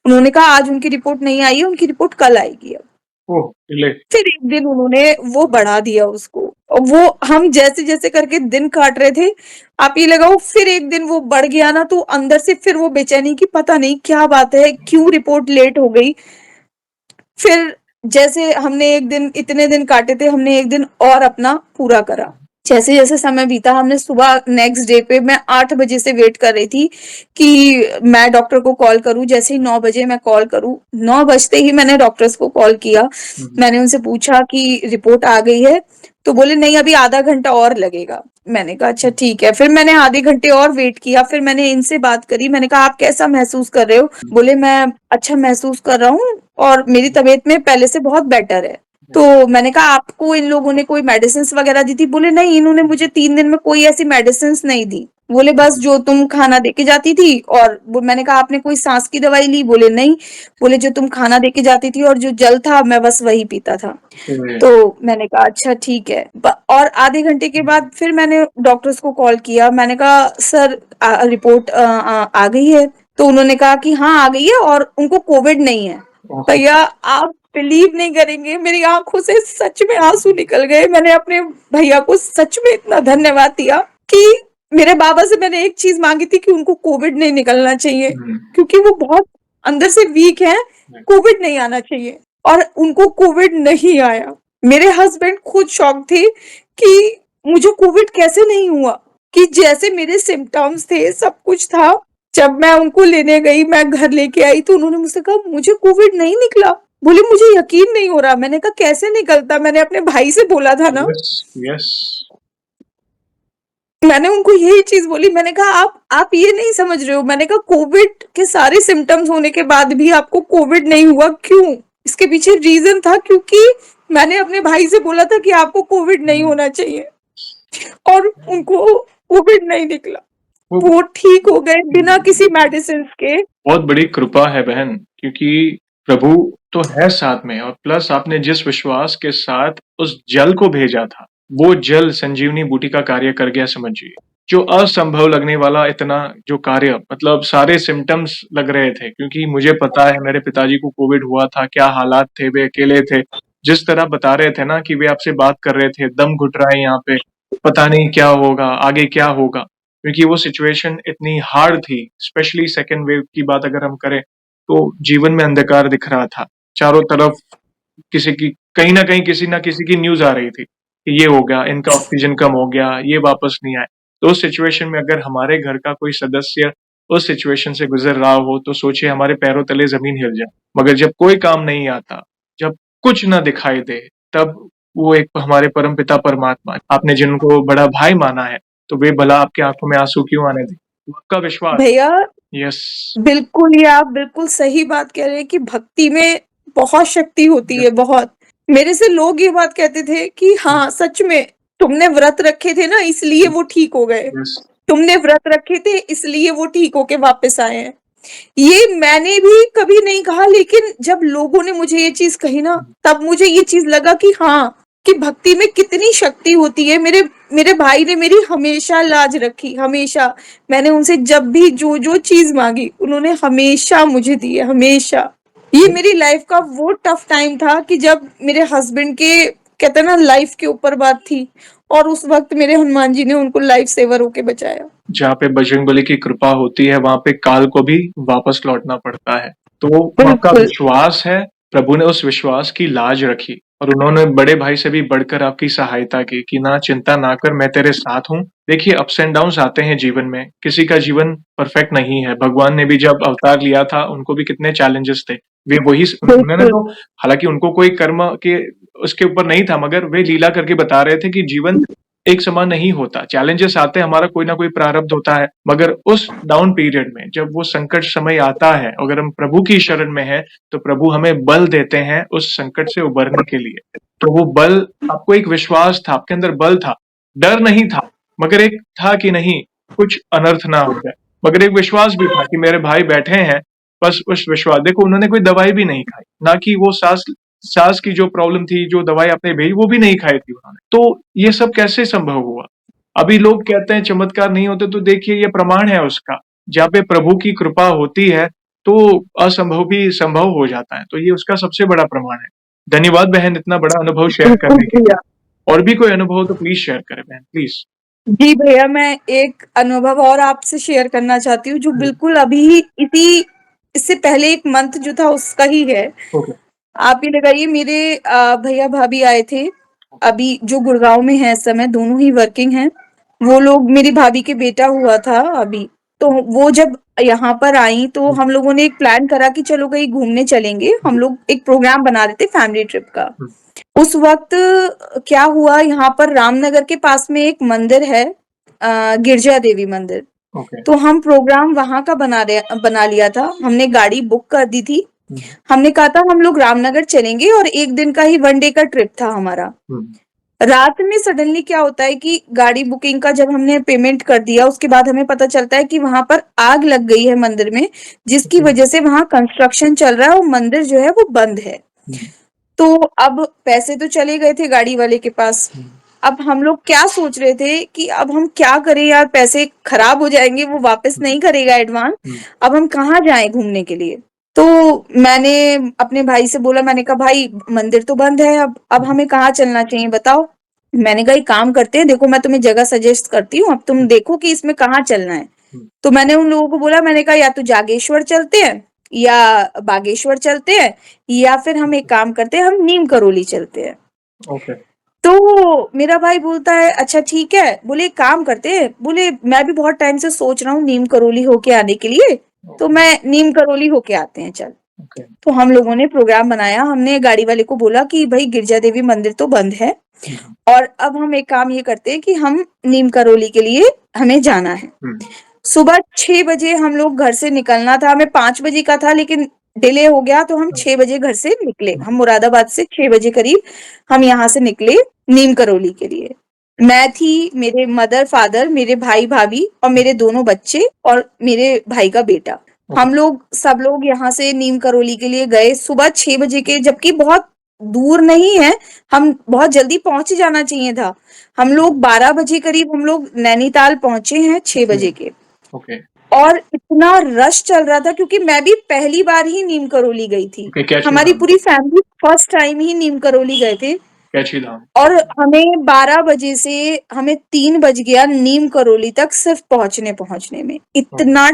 उन्होंने कहा आज उनकी रिपोर्ट नहीं आई है, उनकी रिपोर्ट कल आएगी अब। ओह! डिले। फिर एक दिन उन्होंने वो बढ़ा दिया उसको, और वो हम जैसे-जैसे करके दिन काट रहे थे, आप ये लगाओ फिर एक दिन वो बढ़ गया ना, तो अंदर से फिर वो बेचैनी कि पता नहीं क्या बात है, क्यों रिपोर्ट लेट हो गई। फिर जैसे हमने एक दिन इतने दिन काटे थे, हमने एक दिन और अपना पूरा करा। जैसे-जैसे समय बीता, हमने सुबह नेक्स्ट डे पे मैं 8 बजे से वेट कर रही थी कि मैं डॉक्टर को कॉल करूँ, जैसे ही 9 बजे मैं कॉल करूँ, 9 बजते ही मैंने डॉक्टर्स को कॉल किया। मैंने उनसे पूछा कि रिपोर्ट आ गई है? तो बोले नहीं, अभी आधा घंटा और लगेगा। मैंने कहा अच्छा ठीक है। फिर मैंने आधे घंटे और वेट किया, फिर मैंने इनसे बात करी, मैंने कहा आप कैसा महसूस कर रहे हो? बोले मैं अच्छा महसूस कर रहा हूँ और मेरी तबीयत में पहले से बहुत बेटर है। तो मैंने कहा आपको इन लोगों ने कोई मेडिसिन्स वगैरह दी थी? बोले नहीं, इन्होंने मुझे 3 दिन में कोई ऐसी मेडिसिन्स नहीं दी। बोले बस जो तुम खाना देके जाती थी, और वो मैंने कहा आपने कोई सांस की दवाई ली? बोले नहीं। बोले जो तुम खाना देके जाती थी और जो जल था मैं बस वही पीता था। तो मैंने कहा अच्छा ठीक है। और आधे घंटे के बाद फिर मैंने डॉक्टर्स को कॉल किया, मैंने कहा सर रिपोर्ट आ गई है? तो उन्होंने कहा कि हाँ आ गई है और उनको कोविड नहीं है। भैया आप बिलीव नहीं करेंगे, मेरी आंखों से सच में आंसू निकल गए। मैंने अपने भैया को सच में इतना धन्यवाद दिया कि मेरे बाबा से मैंने एक चीज मांगी थी कि उनको कोविड नहीं निकलना चाहिए, क्योंकि वो बहुत अंदर से वीक है, कोविड नहीं आना चाहिए, और उनको कोविड नहीं आया। मेरे हस्बैंड खुद शॉक थे कि मुझे कोविड कैसे नहीं हुआ, कि जैसे मेरे सिम्टम्स थे, सब कुछ था। जब मैं उनको लेने गई, मैं घर लेके आई, तो उन्होंने मुझसे कहा मुझे कोविड नहीं निकला। बोले मुझे यकीन नहीं हो रहा। मैंने कहा कैसे निकलता? मैंने अपने भाई से बोला था ना। Yes, yes. मैंने उनको यही चीज बोली, मैंने कहा आप ये नहीं समझ रहे हो। मैंने कहा कोविड के सारे सिम्टम्स होने के बाद भी आपको कोविड नहीं हुआ, क्यों? इसके पीछे रीजन था क्योंकि मैंने अपने भाई से बोला था कि आपको कोविड नहीं होना चाहिए, और उनको कोविड नहीं निकला। वो ठीक हो गए बिना किसी मेडिसिन के। बहुत बड़ी कृपा है बहन, क्योंकि प्रभु तो है साथ में, और प्लस आपने जिस विश्वास के साथ उस जल को भेजा था, वो जल संजीवनी बूटी का कार्य कर गया। समझिए, जो असंभव लगने वाला इतना जो कार्य, मतलब सारे सिम्टम्स लग रहे थे, क्योंकि मुझे पता है मेरे पिताजी को कोविड हुआ था, क्या हालात थे, वे अकेले थे। जिस तरह बता रहे थे ना कि वे आपसे बात कर रहे थे, दम घुट रहा है यहाँ पे, पता नहीं क्या होगा आगे, क्या होगा, क्योंकि वो सिचुएशन इतनी हार्ड थी। स्पेशली सेकेंड वेव की बात अगर हम करें, तो जीवन में अंधकार दिख रहा था चारों तरफ। किसी की कहीं ना कहीं किसी ना किसी की न्यूज आ रही थी कि ये हो गया, इनका ऑक्सीजन कम हो गया, ये वापस नहीं आए। तो उस सिचुएशन में अगर हमारे घर का कोई सदस्य उस सिचुएशन से गुजर रहा हो, तो सोचिए हमारे पैरों तले जमीन हिल जाए। मगर जब कोई काम नहीं आता, जब कुछ ना दिखाई दे, तब वो एक हमारे परम पिता परमात्मा, आपने जिनको बड़ा भाई माना है, तो वे भला आपकी आंखों में आंसू क्यों आने दें? वो आपका विश्वास। भैया यस। बिल्कुल, ये आप बिल्कुल सही बात कह रहे हैं कि भक्ति में बहुत शक्ति होती है, बहुत। मेरे से लोग ये बात कहते थे कि हाँ, सच में तुमने व्रत रखे थे ना, इसलिए वो ठीक हो गए। यस। तुमने व्रत रखे थे इसलिए वो ठीक होके वापस आए हैं। ये मैंने भी कभी नहीं कहा, लेकिन जब लोगों ने मुझे ये चीज़ कही ना, तब मुझे ये चीज़ लगा कि हाँ, कि भक्ति में कितनी शक्ति होती है। मेरे मेरे भाई ने मेरी हमेशा लाज रखी, हमेशा। मैंने उनसे जब भी जो-जो चीज़ माँगी, उन्होंने हमेशा मुझे दी है, हमेशा। ये मेरी लाइफ़ का वो टफ टाइम था कि जब मेरे हस्बैंड के, कहते हैं ना, लाइफ़ के ऊपर बात थी, और उस वक़्त मेरे हनुमान जी ने उनको लाइफ़ सेवर होके बचाया। जहाँ पे बजरंगबली की कृपा होती है, वहां पे काल को भी वापस लौटना पड़ता है। तो वो आपका बिल्कुल। विश्वास है, प्रभु ने उस विश्वास की लाज रखी, और उन्होंने बड़े भाई से भी बढ़कर आपकी सहायता की कि ना चिंता ना कर, मैं तेरे साथ हूँ। देखिए, अप्स एंड डाउन्स आते हैं जीवन में, किसी का जीवन परफेक्ट नहीं है। भगवान ने भी जब अवतार लिया था, उनको भी कितने चैलेंजेस थे। वे वही उन्होंने बिल्कुल। तो, हालांकि उनको कोई कर्म के उसके ऊपर नहीं था, मगर वे लीला करके बता रहे थे कि जीवन एक समान नहीं होता, चैलेंजेस आते हैं, हमारा कोई ना कोई प्रारब्ध होता है। मगर उस डाउन पीरियड में जब वो संकट समय आता है, अगर हम प्रभु की शरण में हैं, तो प्रभु हमें बल देते हैं उस संकट से उबरने के लिए। तो वो बल, आपको एक विश्वास था, आपके अंदर बल था, डर नहीं था, मगर एक था कि नहीं, कुछ अनर्थ ना हो जाए। मगर एक विश्वास भी था कि मेरे भाई बैठे हैं, बस उस विश्वास। देखो, उन्होंने कोई दवाई भी नहीं खाई, ना कि वो सांस की जो प्रॉब्लम थी, जो दवाई आपने भेजी, वो भी नहीं खाई थी उन्होंने। तो ये सब कैसे संभव हुआ? अभी लोग कहते हैं चमत्कार नहीं होते, तो देखिए ये प्रमाण है उसका। जहाँ पे प्रभु की कृपा होती है, तो असंभव भी संभव हो जाता है। तो ये उसका सबसे बड़ा प्रमाण है। धन्यवाद बहन इतना बड़ा अनुभव शेयर बिल्कुल करने के लिए। भैया। और भी कोई अनुभव तो प्लीज़ शेयर करें बहन प्लीज़। जी भैया, मैं एक अनुभव और आपसे शेयर करना चाहती हूँ जो जी, बिल्कुल अभी इसी इससे पहले 1 मंथ जो था उसका ही है। ओके, आप ये लगाइए मेरे भैया-भाभी आए थे, अभी जो गुड़गाँव में हैं इस समय, दोनों ही वर्किंग हैं। वो लोग मेरी भाभी के बेटा हुआ था अभी, तो वो जब यहाँ पर आईं तो हुँ, हम लोगों ने एक प्लान करा कि चलो कहीं घूमने चलेंगे। हम जी, लोग एक प्रोग्राम बना रहे थे फैमिली ट्रिप का। हुँ, उस वक़्त क्या हुआ यहाँ पर रामनगर के पास में एक मंदिर है गिरजा देवी मंदिर। ओके, तो हम प्रोग्राम वहाँ का बना लिया था। हमने गाड़ी बुक कर दी थी। हुँ, हमने कहा था हम लोग रामनगर चलेंगे और 1 दिन का ही 1 डे का ट्रिप था हमारा। हुँ, रात में सडनली क्या होता है कि गाड़ी बुकिंग का जब हमने पेमेंट कर दिया, उसके बाद हमें पता चलता है कि वहाँ पर आग लग गई है मंदिर में, जिसकी ओके, वजह से वहाँ कंस्ट्रक्शन चल रहा है और मंदिर जो है वो बंद है। हुँ, तो अब पैसे तो चले गए थे गाड़ी वाले के पास। हुँ, अब हम लोग क्या सोच रहे थे कि अब हम क्या करें यार, पैसे खराब हो जाएँगे, वो वापस हुँ, नहीं करेगा एडवांस। हुँ, अब हम कहाँ जाएँ घूमने के लिए? तो मैंने अपने भाई से बोला, मैंने कहा भाई मंदिर तो बंद है अब हुँ, हमें कहाँ चलना चाहिए बताओ? मैंने कहा एक काम करते हैं, देखो मैं तुम्हें जगह सजेस्ट करती हूँ, अब तुम हुँ, देखो कि इसमें कहाँ चलना है। हुँ, तो मैंने उन लोगों को बोला, मैंने कहा या तो जागेश्वर चलते हैं या बागेश्वर चलते हैं या फिर हम एक काम करते हैं, हम नीम करोली चलते हैं। ओके, तो मेरा भाई बोलता है अच्छा ठीक है, बोले एक काम करते हैं, बोले मैं भी बहुत टाइम से सोच रहा हूँ नीम करोली होके आने के लिए, तो ओके, मैं नीम करोली होके आते हैं चल। ओके, तो हम लोगों ने प्रोग्राम बनाया, हमने गाड़ी वाले को बोला कि भाई गिरजा देवी मंदिर तो बंद है हुँ, और अब हम एक काम ये करते हैं कि हम नीम करोली के लिए हमें जाना है। हुँ, सुबह 6 बजे हम लोग घर से निकलना था, हमें 5 बजे का था लेकिन डिले हो गया तो हम हुँ, 6 बजे घर से निकले। हुँ, हम मुरादाबाद से 6 बजे करीब हम यहाँ से निकले नीम करोली के लिए। मैं थी, मेरे मदर-फादर, मेरे भाई-भाभी और हुँ, मेरे दोनों बच्चे और मेरे भाई का बेटा। ओके, हम लोग सब लोग यहाँ से नीम करोली के लिए गए सुबह 6 बजे के, जबकि बहुत दूर नहीं है, हम बहुत जल्दी पहुँच ही जाना चाहिए था। हम लोग 12 बजे करीब हम लोग नैनीताल पहुँचे हैं 6 ओके, बजे के। ओके, और इतना रश चल रहा था क्योंकि मैं भी पहली बार ही नीम करोली गई थी। ओके, कैची हमारी धाम, पूरी फैमिली फर्स्ट टाइम ही नीम करोली गए थे कैची धाम, और हमें 12 बजे से हमें 3 बज गया नीम करोली तक सिर्फ पहुँचने में। ओके, इतना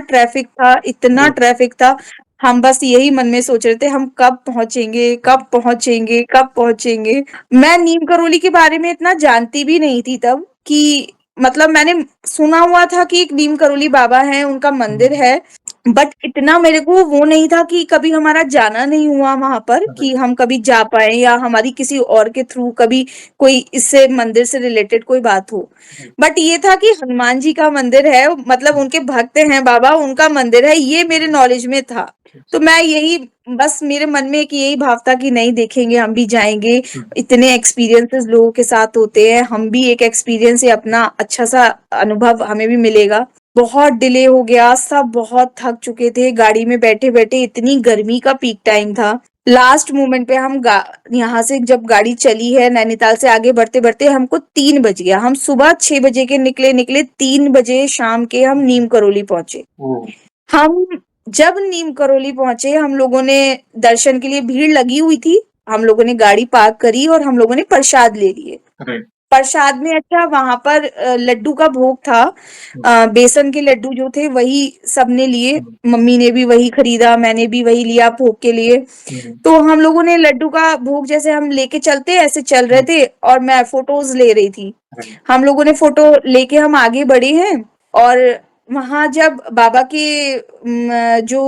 ओह! ट्रैफिक था, हम बस यही मन में सोच रहे थे हम कब पहुँचेंगे, हुँ, कब पहुँचेंगे, कब पहुँचेंगे? मैं नीम करोली के बारे में इतना जानती भी नहीं थी तब कि मतलब मैंने सुना हुआ था कि एक नीम करोली बाबा हैं, उनका मंदिर हुँ, है, बट इतना मेरे को वो नहीं था कि कभी हमारा जाना नहीं हुआ वहाँ पर कि राइट, हम कभी जा पाएँ या हमारी किसी और के थ्रू कभी कोई इससे मंदिर से रिलेटेड कोई बात हो। राइट, बट ये था कि हनुमान जी का मंदिर है, मतलब हुँ, उनके भक्त हैं बाबा, उनका मंदिर है, ये मेरे नॉलेज में था। यस, तो मैं यही बस मेरे मन में एक यही भाव था कि नहीं देखेंगे, हम भी जाएँगे, हुँ, इतने एक्सपीरियंसेस लोगों के साथ होते हैं, हम भी एक एक्सपीरियंस या अपना अच्छा-सा अनुभव हमें भी मिलेगा। बहुत डिले हो गया, सब बहुत थक चुके थे, गाड़ी में बैठे-बैठे इतनी गर्मी का पीक टाइम था। लास्ट मोमेंट पे हम गा यहाँ से जब गाड़ी चली है नैनीताल से आगे बढ़ते-बढ़ते हमको 3 बज गया। हम सुबह 6 बजे के निकले 3 बजे शाम के हम नीम करोली पहुँचे। ओह! हम जब नीम करोली पहुँचे, हम लोगों ने दर्शन के लिए भीड़ लगी हुई थी। हम लोगों ने गाड़ी पार्क करी और हम लोगों ने प्रसाद ले लिए। राइट, प्रसाद में अच्छा वहाँ पर लड्डू का भोग था। हुँ, बेसन के लड्डू जो थे वही सबने लिए। हुँ, मम्मी ने भी वही खरीदा, मैंने भी वही लिया भोग के लिए। हुँ, तो हम लोगों ने लड्डू का भोग जैसे हम लेके चलते हैं ऐसे चल रहे हुँ, थे और मैं फ़ोटोज़ ले रही थी। राइट, हम लोगों ने फ़ोटो लेके हम आगे बढ़े हैं और वहाँ जब बाबा के जो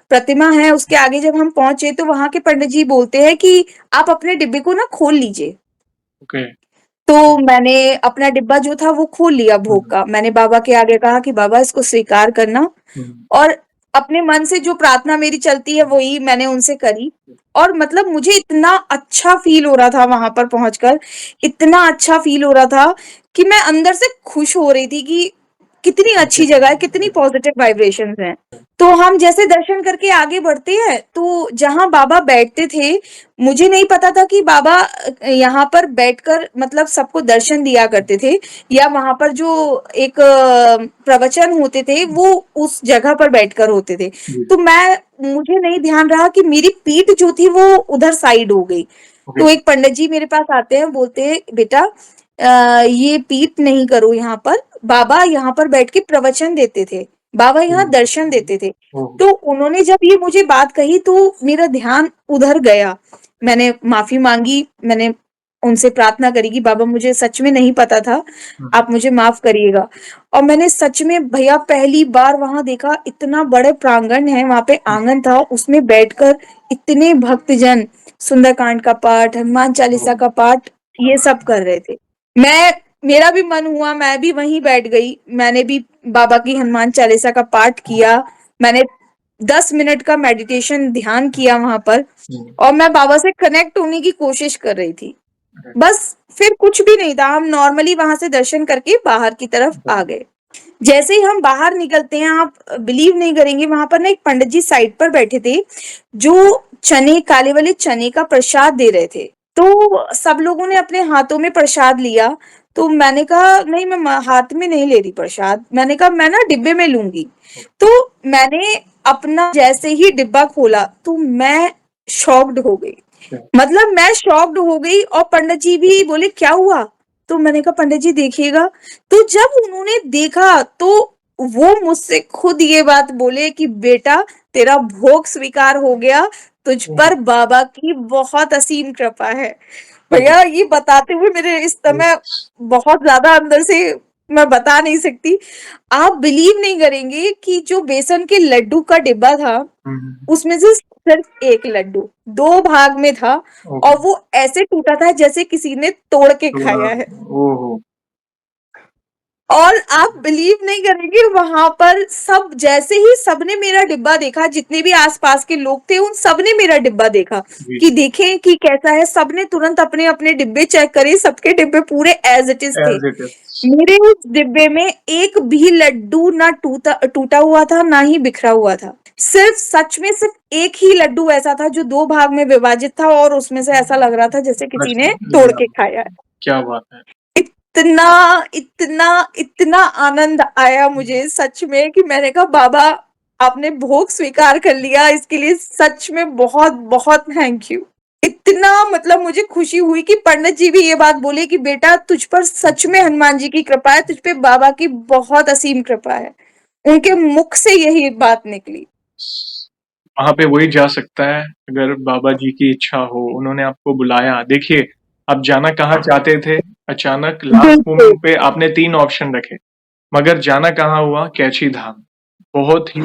प्रतिमा है उसके आगे जब हम पहुँचे तो वहाँ के पंडित जी बोलते हैं कि आप अपने डिब्बे को ना खोल लीजिए। ओके, तो मैंने अपना डिब्बा जो था वो खोल लिया हुँ, भोग का। मैंने बाबा के आगे कहा कि बाबा इसको स्वीकार करना हुँ, और अपने मन से जो प्रार्थना मेरी चलती है वही मैंने उनसे करी और मतलब मुझे इतना अच्छा फ़ील हो रहा था वहाँ पर पहुँचकर, इतना अच्छा फ़ील हो रहा था कि मैं अंदर से खुश हो रही थी कि कितनी अच्छी जगह है, कितनी पॉजिटिव वाइब्रेशंस हैं। तो हम जैसे दर्शन करके आगे बढ़ते हैं, तो जहाँ बाबा बैठते थे, मुझे नहीं पता था कि बाबा यहाँ पर बैठकर मतलब सबको दर्शन दिया करते थे, या वहां पर जो एक प्रवचन होते थे वो उस जगह पर बैठकर होते थे। तो मुझे नहीं ध्यान रहा कि मेरी पीठ जो थी वो उधर साइड हो गई। तो एक पंडित जी मेरे पास आते हैं, बोलते हैं बेटा ये पीठ नहीं करो यहाँ पर, बाबा यहाँ पर बैठ के प्रवचन देते थे, बाबा यहाँ दर्शन देते थे। तो उन्होंने जब ये मुझे बात कही तो मेरा ध्यान उधर गया। मैंने माफी मांगी, मैंने उनसे प्रार्थना करी कि बाबा मुझे सच में नहीं पता था, आप मुझे माफ करिएगा। और मैंने सच में भैया पहली बार वहां देखा, इतना बड़े प्रांगण है, वहां पे आंगन था, उसमें बैठकर इतने भक्तजन सुंदरकांड का पाठ, हनुमान चालीसा का पाठ ये सब कर रहे थे। मेरा भी मन हुआ, मैं भी वहीं बैठ गई, मैंने भी बाबा की हनुमान चालीसा का पाठ किया। मैंने 10 मिनट का मेडिटेशन ध्यान किया वहां पर, और मैं बाबा से कनेक्ट होने की कोशिश कर रही थी। बस फिर कुछ भी नहीं था, हम नॉर्मली वहां से दर्शन करके बाहर की तरफ आ गए। जैसे ही हम बाहर निकलते हैं, आप बिलीव नहीं करेंगे, वहां पर ना एक पंडित जी साइड पर बैठे थे, जो चने, काले वाले चने का प्रसाद दे रहे थे। तो सब लोगों ने अपने हाथों में प्रसाद लिया, तो मैंने कहा नहीं, मैं हाथ में नहीं ले रही प्रसाद, मैंने कहा मैं ना डिब्बे में लूंगी। तो मैंने अपना जैसे ही डिब्बा खोला तो मैं शॉक्ड हो गई, मतलब मैं शॉक्ड हो गई। और पंडित जी भी बोले क्या हुआ, तो मैंने कहा पंडित जी देखिएगा। तो जब उन्होंने देखा तो वो मुझसे खुद ये बात बोले कि बेटा तेरा भोग स्वीकार हो गया, तुझ पर बाबा की बहुत असीम कृपा है। भैया ये बताते हुए मेरे इस समय बहुत ज्यादा अंदर से, मैं बता नहीं सकती। आप बिलीव नहीं करेंगे कि जो बेसन के लड्डू का डिब्बा था, उसमें से सिर्फ एक लड्डू 2 भाग में था, और वो ऐसे टूटा था जैसे किसी ने तोड़ के खाया है। ओहो। और आप बिलीव नहीं करेंगे, वहां पर सब, जैसे ही सबने मेरा डिब्बा देखा, जितने भी आसपास के लोग थे उन सबने मेरा डिब्बा देखा कि देखें कि कैसा है। सबने तुरंत अपने अपने डिब्बे चेक करे, सबके डिब्बे पूरे एज इट इज थे। मेरे उस डिब्बे में एक भी लड्डू ना टूटा हुआ था, ना ही बिखरा हुआ था। सिर्फ, सच में सिर्फ एक ही लड्डू ऐसा था जो 2 भाग में विभाजित था, और उसमें से ऐसा लग रहा था जैसे किसी ने तोड़ के खाया है। क्या बात है। इतना इतना इतना आनंद आया मुझे सच में कि मैंने कहा बाबा आपने भोग स्वीकार कर लिया, इसके लिए सच में बहुत बहुत थैंक यू। इतना मतलब मुझे खुशी हुई कि पंडित जी भी ये बात बोले कि बेटा तुझ पर सच में हनुमान जी की कृपा है, तुझ पे बाबा की बहुत असीम कृपा है। उनके मुख से यही बात निकली। वहां पे वही जा सकता है अगर बाबा जी की इच्छा हो, उन्होंने आपको बुलाया। देखिए आप जाना कहाँ चाहते थे, अचानक लास्ट मोमेंट पे आपने 3 ऑप्शन रखे, मगर जाना कहाँ हुआ, कैची धाम। बहुत ही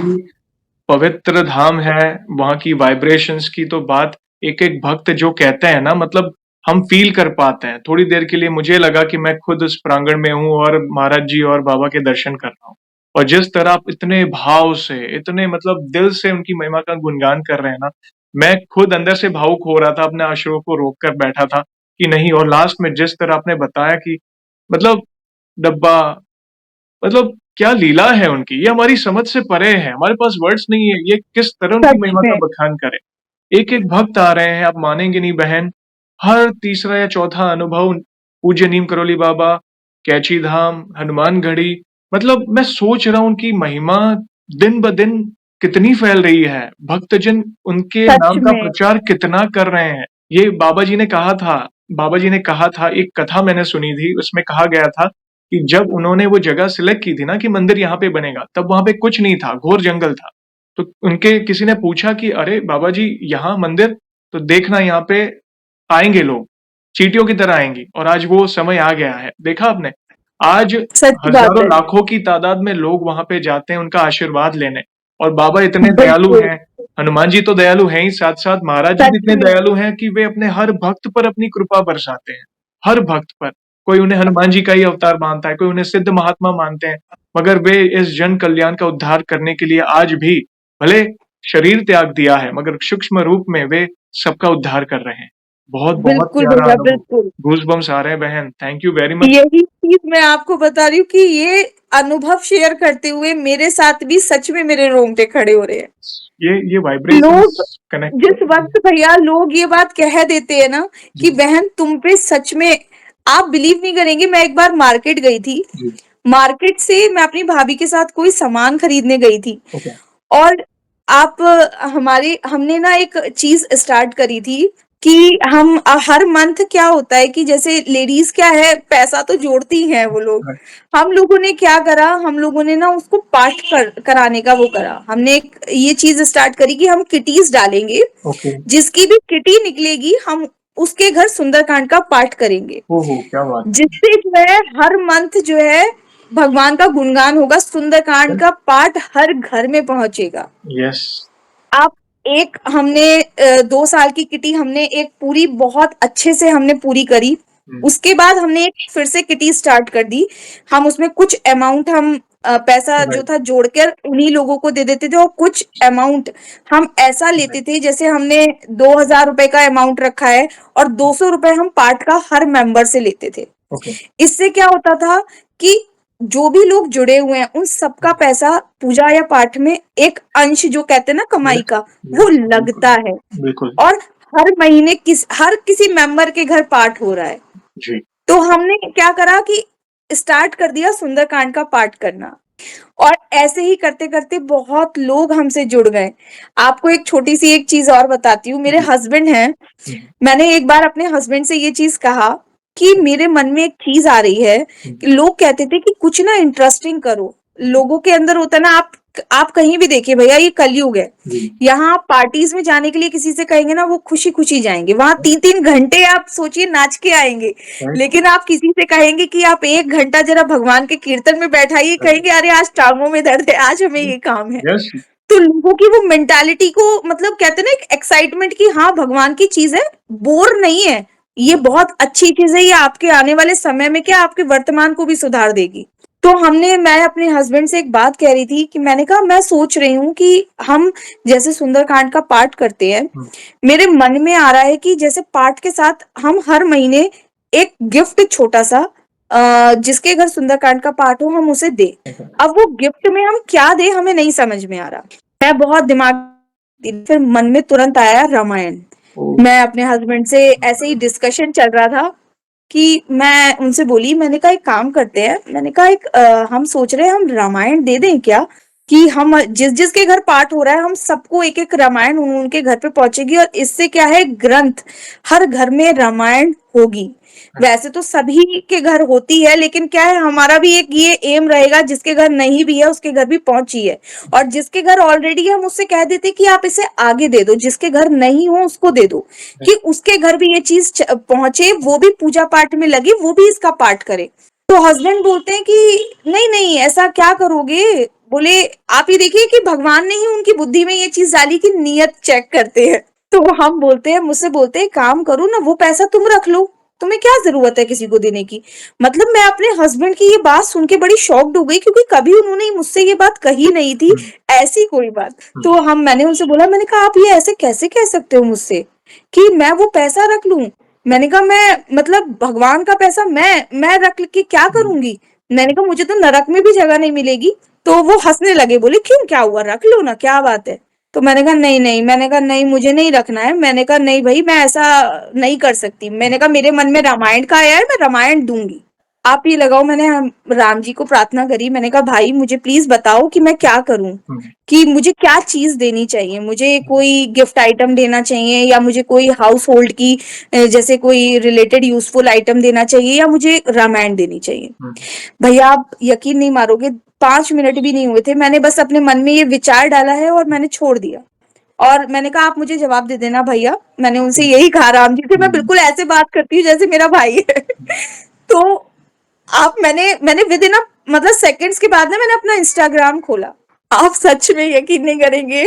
पवित्र धाम है, वहां की वाइब्रेशंस की तो बात एक एक भक्त जो कहते हैं ना, मतलब हम फील कर पाते हैं। थोड़ी देर के लिए मुझे लगा कि मैं खुद उस प्रांगण में हूँ और महाराज जी और बाबा के दर्शन कर रहा हूँ। और जिस तरह आप इतने भाव से, इतने मतलब दिल से उनकी महिमा का गुणगान कर रहे हैं ना, मैं खुद अंदर से भावुक हो रहा था, अपने आंसुओं को रोक कर बैठा था कि नहीं। और लास्ट में जिस तरह आपने बताया कि मतलब डब्बा, मतलब क्या लीला है उनकी, ये हमारी समझ से परे है, हमारे पास वर्ड्स नहीं है, ये किस तरह उनकी सच महिमा का में बखान करें। एक एक भक्त आ रहे हैं, आप मानेंगे नहीं बहन, हर तीसरा या चौथा अनुभव पूज्य नीम करोली बाबा, कैची धाम, हनुमानगढ़ी, मतलब मैं सोच रहा हूं उनकी महिमा दिन ब दिन कितनी फैल रही है, भक्तजन उनके सच नाम का में प्रचार कितना कर रहे हैं। ये बाबा जी ने कहा था, बाबा जी ने कहा था, एक कथा मैंने सुनी थी, उसमें कहा गया था कि जब उन्होंने वो जगह सिलेक्ट की थी ना कि मंदिर यहाँ पे बनेगा, तब वहां पे कुछ नहीं था, घोर जंगल था। तो उनके किसी ने पूछा कि अरे बाबा जी यहाँ मंदिर, तो देखना यहाँ पे आएंगे लोग, चींटियों की तरह आएंगी। और आज वो समय आ गया है, देखा आपने, आज सच बात हजारों है। लाखों की तादाद में लोग वहां पे जाते हैं उनका आशीर्वाद लेने। और बाबा इतने दयालु बिल्कुल। हैं, हनुमान जी तो दयालु हैं ही, साथ साथ महाराज जी भी सच इतने में दयालु हैं कि वे अपने हर भक्त पर अपनी कृपा बरसाते हैं, हर भक्त पर। कोई उन्हें हनुमान जी का ही अवतार मानता है, कोई उन्हें सिद्ध महात्मा मानते हैं, मगर वे इस जन कल्याण का उद्धार करने के लिए आज भी भले शरीर त्याग दिया है, मगर सूक्ष्म रूप में वे सबका उद्धार कर रहे हैं। बहुत बिल्कुल प्यारा भैया, अनुभव। बिल्कुल। गूज़बम्प्स आ रहे हैं बहन। Thank you very much. यही चीज़ मैं आपको बता रही हूँ कि ये अनुभव शेयर करते हुए मेरे साथ भी सच में मेरे रोंगटे खड़े हो रहे हैं। ये लोग वाइब्रेशंस कनेक्ट जिस वक़्त भैया लोग ये बात कह देते हैं ना कि जी, बहन तुम पे सच में, आप बिलीव नहीं करेंगे, मैं एक बार मार्केट गई थी। जी, मार्केट से मैं अपनी भाभी के साथ कोई सामान खरीदने गई थी ओके, और आप हमारे हमने ना एक चीज़ स्टार्ट करी थी कि हम हर मंथ क्या होता है कि जैसे लेडीज़ क्या है, पैसा तो जोड़ती हैं वो लोग। राइट, हम लोगों ने क्या करा, हम लोगों ने ना उसको पार्ट कराने का वो करा। हमने एक ये चीज़ स्टार्ट करी कि हम किटीज़ डालेंगे, ओके। जिसकी भी किटी निकलेगी हम उसके घर सुंदरकांड का पाठ करेंगे। ओहो! क्या बात है। जिससे जो है हर मंथ जो है भगवान का गुणगान होगा, सुंदरकांड का पाठ हर घर में पहुँचेगा। यस। आप एक हमने 2 साल की किटी हमने एक पूरी बहुत अच्छे से हमने पूरी करी। हुँ, उसके बाद हमने एक फिर से किटी स्टार्ट कर दी। हम उसमें कुछ अमाउंट हम पैसा जो राइट, था जोड़कर उन्हीं लोगों को दे देते थे और कुछ अमाउंट हम ऐसा लेते राइट, थे, जैसे हमने 2000 रुपए का अमाउंट रखा है और 200 रुपए हम पार्ट का हर मेंबर से लेते थे। ओके, इससे क्या होता था कि जो भी लोग जुड़े हुए हैं उन सबका पैसा पूजा या पाठ में एक अंश जो कहते हैं ना कमाई यस, का, वो यस, बिल्कुल, लगता है बिल्कुल, और हर महीने हर किसी मेंबर के घर पाठ हो रहा है। जी, तो हमने क्या करा कि स्टार्ट कर दिया सुंदरकांड का पाठ करना और ऐसे ही करते-करते बहुत लोग हमसे जुड़ गए। आपको एक छोटी-सी एक चीज़ और बताती हूँ, मेरे जी, हस्बैंड हैं, हुँ, मैंने एक बार अपने हस्बैंड से ये चीज़ कहा कि मेरे मन में एक चीज़ आ रही है हुँ, कि लोग कहते थे कि कुछ ना इंटरेस्टिंग करो। लोगों के अंदर होता है ना, आप कहीं भी देखिए भैया, ये कलयुग है। जी, यहाँ आप पार्टीज़ में जाने के लिए किसी से कहेंगे ना, वो खुशी-खुशी जाएँगे। वहाँ 3-3 घंटे आप सोचिए नाच के आएँगे। राइट, लेकिन आप किसी से कहेंगे कि आप 1 घंटा ज़रा भगवान के कीर्तन में बैठाइए, राइट, कहेंगे अरे आज टाँगों में दर्द है, आज हमें ये काम है। यस, तो लोगों की वो मेंटालिटी को मतलब कहते हैं ना एक एक्साइटमेंट कि हाँ, भगवान की चीज़ है, बोर नहीं है। ये बहुत अच्छी चीज़ है, ये आपके आने वाले समय में क्या आपके वर्तमान को भी सुधार देगी। तो मैं अपने हस्बैंड से एक बात कह रही थी कि मैंने कहा मैं सोच रही हूँ कि हम जैसे सुंदरकांड का पाठ करते हैं, हुँ, मेरे मन में आ रहा है कि जैसे पाठ के साथ हम हर महीने एक गिफ्ट छोटा-सा जिसके घर सुंदरकांड का पाठ हो हम उसे दें। ओके, अब वो गिफ्ट में हम क्या दें हमें नहीं समझ में आ रहा। मैं बहुत दिमाग फिर मन में तुरंत आया रामायण। ओह! मैं अपने हस्बैंड से ऐसे ही डिस्कशन चल रहा था कि मैं उनसे बोली, मैंने कहा एक काम करते हैं, मैंने कहा एक हम सोच रहे हैं हम रामायण दे दें क्या? कि हम जिस-जिस के घर पाठ हो रहा है हम सबको एक-एक रामायण उनके घर पे पहुँचेगी और इससे क्या है ग्रंथ हर घर में रामायण होगी। वैसे तो सभी के घर होती है लेकिन क्या है हमारा भी एक ये एम रहेगा जिसके घर नहीं भी है उसके घर भी पहुँची है और जिसके घर ऑलरेडी है हम उससे कह देते कि आप इसे आगे दे दो, जिसके घर नहीं हो उसको दे दो कि उसके घर भी ये चीज़ पहुँचे, वो भी पूजा पाठ में लगे, वो भी इसका पाठ करे। तो हस्बैंड बोलते हैं कि नहीं-नहीं ऐसा क्या करोगे? बोले आप ये देखिए कि भगवान ने ही उनकी बुद्धि में ये चीज़ डाली कि नियत चेक करते हैं। तो हम बोलते हैं मुझसे बोलते हैं काम करो ना वो पैसा तुम रख लो, तुम्हें क्या ज़रूरत है किसी को देने की? मतलब मैं अपने हस्बैंड की ये बात सुन के बड़ी शॉक्ड हो गई क्योंकि कभी उन्होंने मुझसे ये बात कही नहीं थी, हुँ, ऐसी कोई बात। हुँ, तो मैंने उनसे बोला, मैंने कहा आप ये ऐसे कैसे कह सकते हो मुझसे कि मैं वो पैसा रख लूँ? मैंने कहा मैं मतलब भगवान का पैसा मैं रख के क्या हुँ, करूँगी? मैंने कहा मुझे तो नरक में भी जगह नहीं मिलेगी। तो वो हँसने लगे, बोले क्यों क्या हुआ? रख लो ना, क्या बात है? तो मैंने कहा नहीं-नहीं, मैंने कहा नहीं मुझे नहीं रखना है। मैंने कहा नहीं भई मैं ऐसा नहीं कर सकती। मैंने कहा मेरे मन में रामायण का आया है, मैं रामायण दूँगी। आप ये लगाओ मैंने राम जी को प्रार्थना करी, मैंने कहा भाई मुझे प्लीज़ बताओ कि मैं क्या करूँ? हुँ, कि मुझे क्या चीज़ देनी चाहिए? मुझे कोई गिफ्ट आइटम देना चाहिए या मुझे कोई हाउस होल्ड की जैसे कोई रिलेटेड यूज़फुल आइटम देना चाहिए या मुझे रामायण देनी चाहिए? हुँ, भैया आप यकीन नहीं मारोगे 5 मिनट भी नहीं हुए थे, मैंने बस अपने मन में ये विचार डाला है और मैंने छोड़ दिया। और मैंने कहा आप मुझे जवाब दे देना भैया, मैंने उनसे हुँ, यही कहा राम जी से मैं हुँ, बिल्कुल ऐसे बात करती हूँ जैसे मेरा भाई है। तो आप मैंने विदिन मतलब सेकंड्स के बाद ना मैंने अपना इंस्टाग्राम खोला। आप सच में यकीन नहीं करेंगे,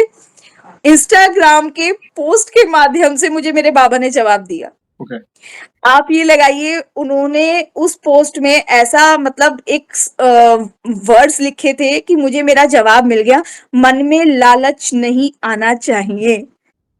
इंस्टाग्राम के पोस्ट के माध्यम से मुझे मेरे बाबा ने जवाब दिया। ओके, आप ये लगाइए उन्होंने उस पोस्ट में ऐसा मतलब एक वर्ड्स लिखे थे कि मुझे मेरा जवाब मिल गया, मन में लालच नहीं आना चाहिए।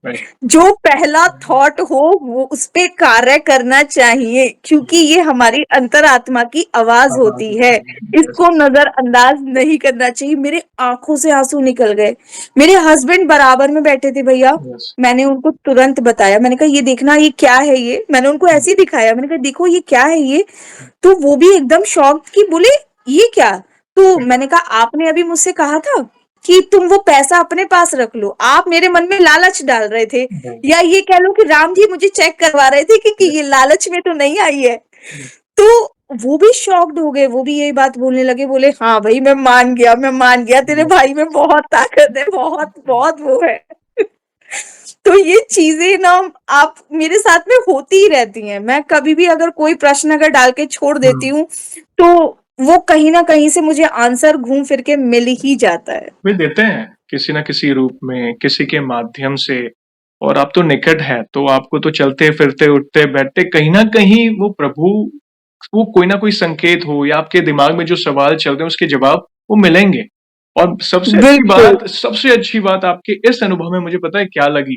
राइट। जो पहला थॉट हो वो उस पे कार्य करना चाहिए, क्योंकि ये हमारी अंतरात्मा की आवाज होती है। यस। इसको नजरअंदाज नहीं करना चाहिए। मेरे आंखों से आंसू निकल गए। मेरे हस्बैंड बराबर में बैठे थे भैया। यस। मैंने उनको तुरंत बताया, मैंने कहा ये देखना, ये क्या है, ये मैंने उनको ऐसे ही दिखाया, मैंने कहा देखो ये क्या है ये। तो वो भी एकदम शॉक्ड कि बोले ये क्या। तो मैंने कहा आपने अभी मुझसे कहा था कि तुम वो पैसा अपने पास रख लो, आप मेरे मन में लालच डाल रहे थे, या ये कह लो कि राम जी मुझे चेक करवा रहे थे कि ये लालच में तो नहीं आई है। तो वो भी शॉक्ड हो गए, वो भी यही बात बोलने लगे, बोले हाँ भाई मैं मान गया, मैं मान गया, तेरे भाई में बहुत ताकत है, बहुत बहुत वो है। तो ये चीजें ना आप मेरे साथ में होती ही रहती हैं। मैं कभी भी अगर कोई प्रश्न अगर डाल के छोड़ देती हूँ तो वो कहीं ना कहीं से मुझे आंसर घूम फिर के मिल ही जाता है। वे देते हैं किसी न किसी रूप में, किसी के माध्यम से। और आप तो निकट है, तो आपको तो चलते फिरते उठते बैठते कहीं ना कहीं वो प्रभु, वो कोई ना कोई संकेत हो या आपके दिमाग में जो सवाल चल रहे हैं उसके जवाब वो मिलेंगे। और बिल्कुल। सबसे अच्छी बात आपके इस अनुभव में मुझे पता है क्या लगी,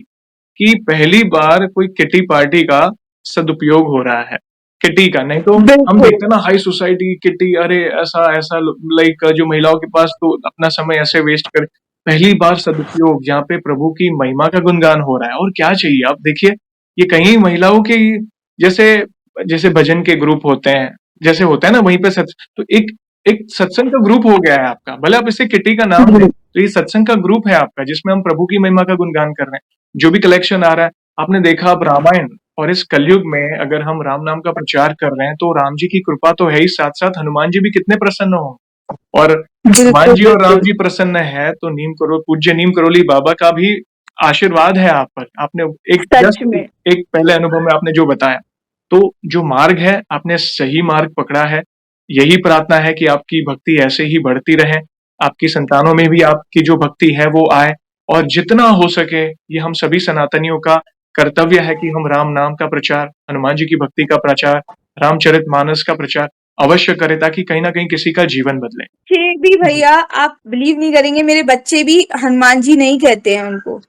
कि पहली बार कोई किटी पार्टी का सदुपयोग हो रहा है। किटी का नहीं तो हम बिल्कुल। देखते हैं ना हाई सोसाइटी किटी, अरे ऐसा ऐसा, लाइक जो महिलाओं के पास तो अपना समय ऐसे वेस्ट कर। पहली बार सदुपयोग जहाँ पे प्रभु की महिमा का गुणगान हो रहा है, और क्या चाहिए। आप देखिए, ये कहीं महिलाओं की, जैसे जैसे भजन के ग्रुप होते हैं, जैसे होता है ना वहीं पे तो एक एक सत्संग का ग्रुप हो गया है आपका, भले आप इसे किटी का नाम दें, तो ये सत्संग का ग्रुप है आपका जिसमें हम प्रभु की महिमा का गुणगान कर रहे हैं। जो भी कलेक्शन आ रहा है, आपने देखा अब रामायण और इस कलयुग में अगर हम राम नाम का प्रचार कर रहे हैं तो राम जी की कृपा तो है ही, साथ साथ हनुमान जी भी कितने प्रसन्न हो। और हनुमान बिल्कुल। जी और राम बिल्कुल। जी प्रसन्न है तो पूज्य नीम करोली बाबा का भी आशीर्वाद है आप पर। आपने सच जस्ट में। एक पहले अनुभव में आपने जो बताया, तो जो मार्ग है आपने सही मार्ग पकड़ा है। यही प्रार्थना है कि आपकी भक्ति ऐसे ही बढ़ती रहे, आपकी संतानों में भी आपकी जो भक्ति है वो आए। और जितना हो सके, ये हम सभी सनातनियों का कर्तव्य है कि हम राम नाम का प्रचार, हनुमान जी की भक्ति का प्रचार, रामचरितमानस का प्रचार अवश्य करें, ताकि कहीं ना कहीं किसी का जीवन बदले। ठीक भी भैया, आप बिलीव नहीं करेंगे, मेरे बच्चे भी हनुमान जी नहीं कहते हैं उनको।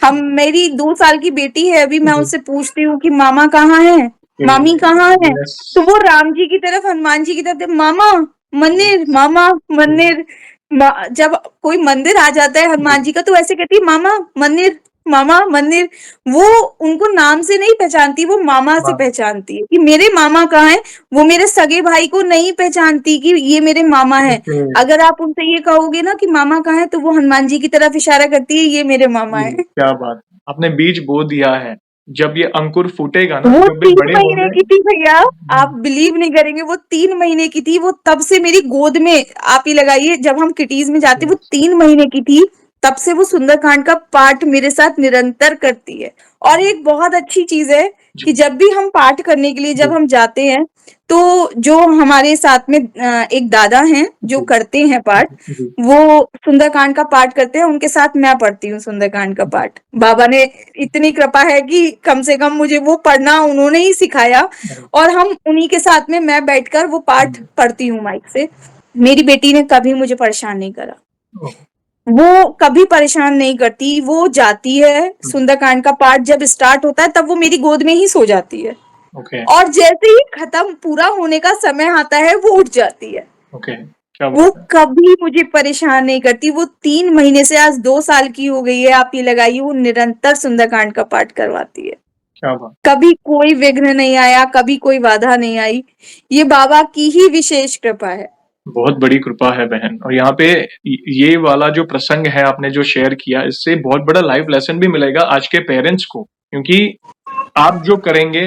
हम मेरी 2 साल की बेटी है अभी, मैं उससे पूछती हूँ कि मामा कहाँ है, मामी कहाँ है, यस। तो वो राम जी की तरफ, हनुमान जी की तरफ, मामा मंदिर, मामा मंदिर। जब कोई मंदिर आ जाता है हनुमान जी का तो ऐसे कहती है मामा मंदिर, मामा मंदिर। वो उनको नाम से नहीं पहचानती, वो मामा से पहचानती है कि मेरे मामा कहाँ है। वो मेरे सगे भाई को नहीं पहचानती कि ये मेरे मामा है। अगर आप उनसे ये कहोगे ना कि मामा कहाँ है, तो वो हनुमान जी की तरफ इशारा करती है, ये मेरे मामा है। क्या बात, आपने बीज बो दिया है। जब ये अंकुर फूटेगा ना, वो जब वे 3 बड़े महीने होंगे। की थी भैया, आप बिलीव नहीं करेंगे, वो 3 महीने की थी। वो तब से मेरी गोद में, आप ही लगाइए, जब हम किटीज में जाते वो 3 महीने की थी, तब से वो सुंदरकांड का पाठ मेरे साथ निरंतर करती है। और एक बहुत अच्छी चीज है कि जब भी हम पाठ करने के लिए जब हम जाते हैं, तो जो हमारे साथ में एक दादा हैं जो करते हैं पाठ, वो सुंदरकांड का पाठ करते हैं, उनके साथ मैं पढ़ती हूँ सुंदरकांड का पाठ। बाबा ने इतनी कृपा है कि कम से कम मुझे वो पढ़ना उन्होंने ही सिखाया, और हम उन्हीं के साथ में मैं बैठकर वो पाठ पढ़ती हूँ माइक से। मेरी बेटी ने कभी मुझे परेशान नहीं करा, वो कभी परेशान नहीं करती। वो जाती है, सुंदरकांड का पाठ जब स्टार्ट होता है तब वो मेरी गोद में ही सो जाती है, ओके। और जैसे ही खत्म पूरा होने का समय आता है वो उठ जाती है। ओके, क्या वो बात है। कभी मुझे परेशान नहीं करती। वो 3 महीने से, आज 2 साल की हो गई है, आप ये लगाइए, वो निरंतर सुंदरकांड का पाठ करवाती है। क्या बात। कभी कोई विघ्न नहीं आया, कभी कोई बाधा नहीं आई। ये बाबा की ही विशेष कृपा है। बहुत बड़ी कृपा है बहन। और यहाँ पे ये वाला जो प्रसंग है आपने जो शेयर किया, इससे बहुत बड़ा लाइफ लेसन भी मिलेगा आज के पेरेंट्स को, क्योंकि आप जो करेंगे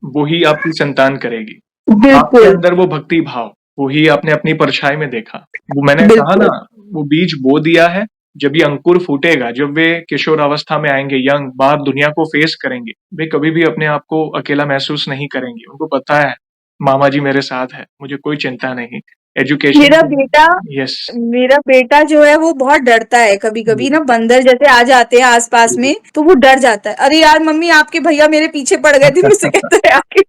वही आपकी संतान करेगी। आपके बिल्कुल। अंदर वो भक्ति भाव, वही आपने अपनी परछाई में देखा। वो मैंने कहा ना, बिल्कुल। वो बीज बो दिया है। जब ये अंकुर फूटेगा, जब वे किशोर अवस्था में आएंगे, यंग, बाहर दुनिया को फेस करेंगे, वे कभी भी अपने आप को अकेला महसूस नहीं करेंगे। उनको पता है मामा जी मेरे साथ है, मुझे कोई चिंता नहीं। एजुकेशन। मेरा बेटा यस। मेरा बेटा जो है वो बहुत डरता है। कभी कभी ना बंदर जैसे आ जाते हैं आसपास में तो वो डर जाता है। अरे यार मम्मी, आपके भैया मेरे पीछे पड़ गए थे, मुझसे कहते हैं आके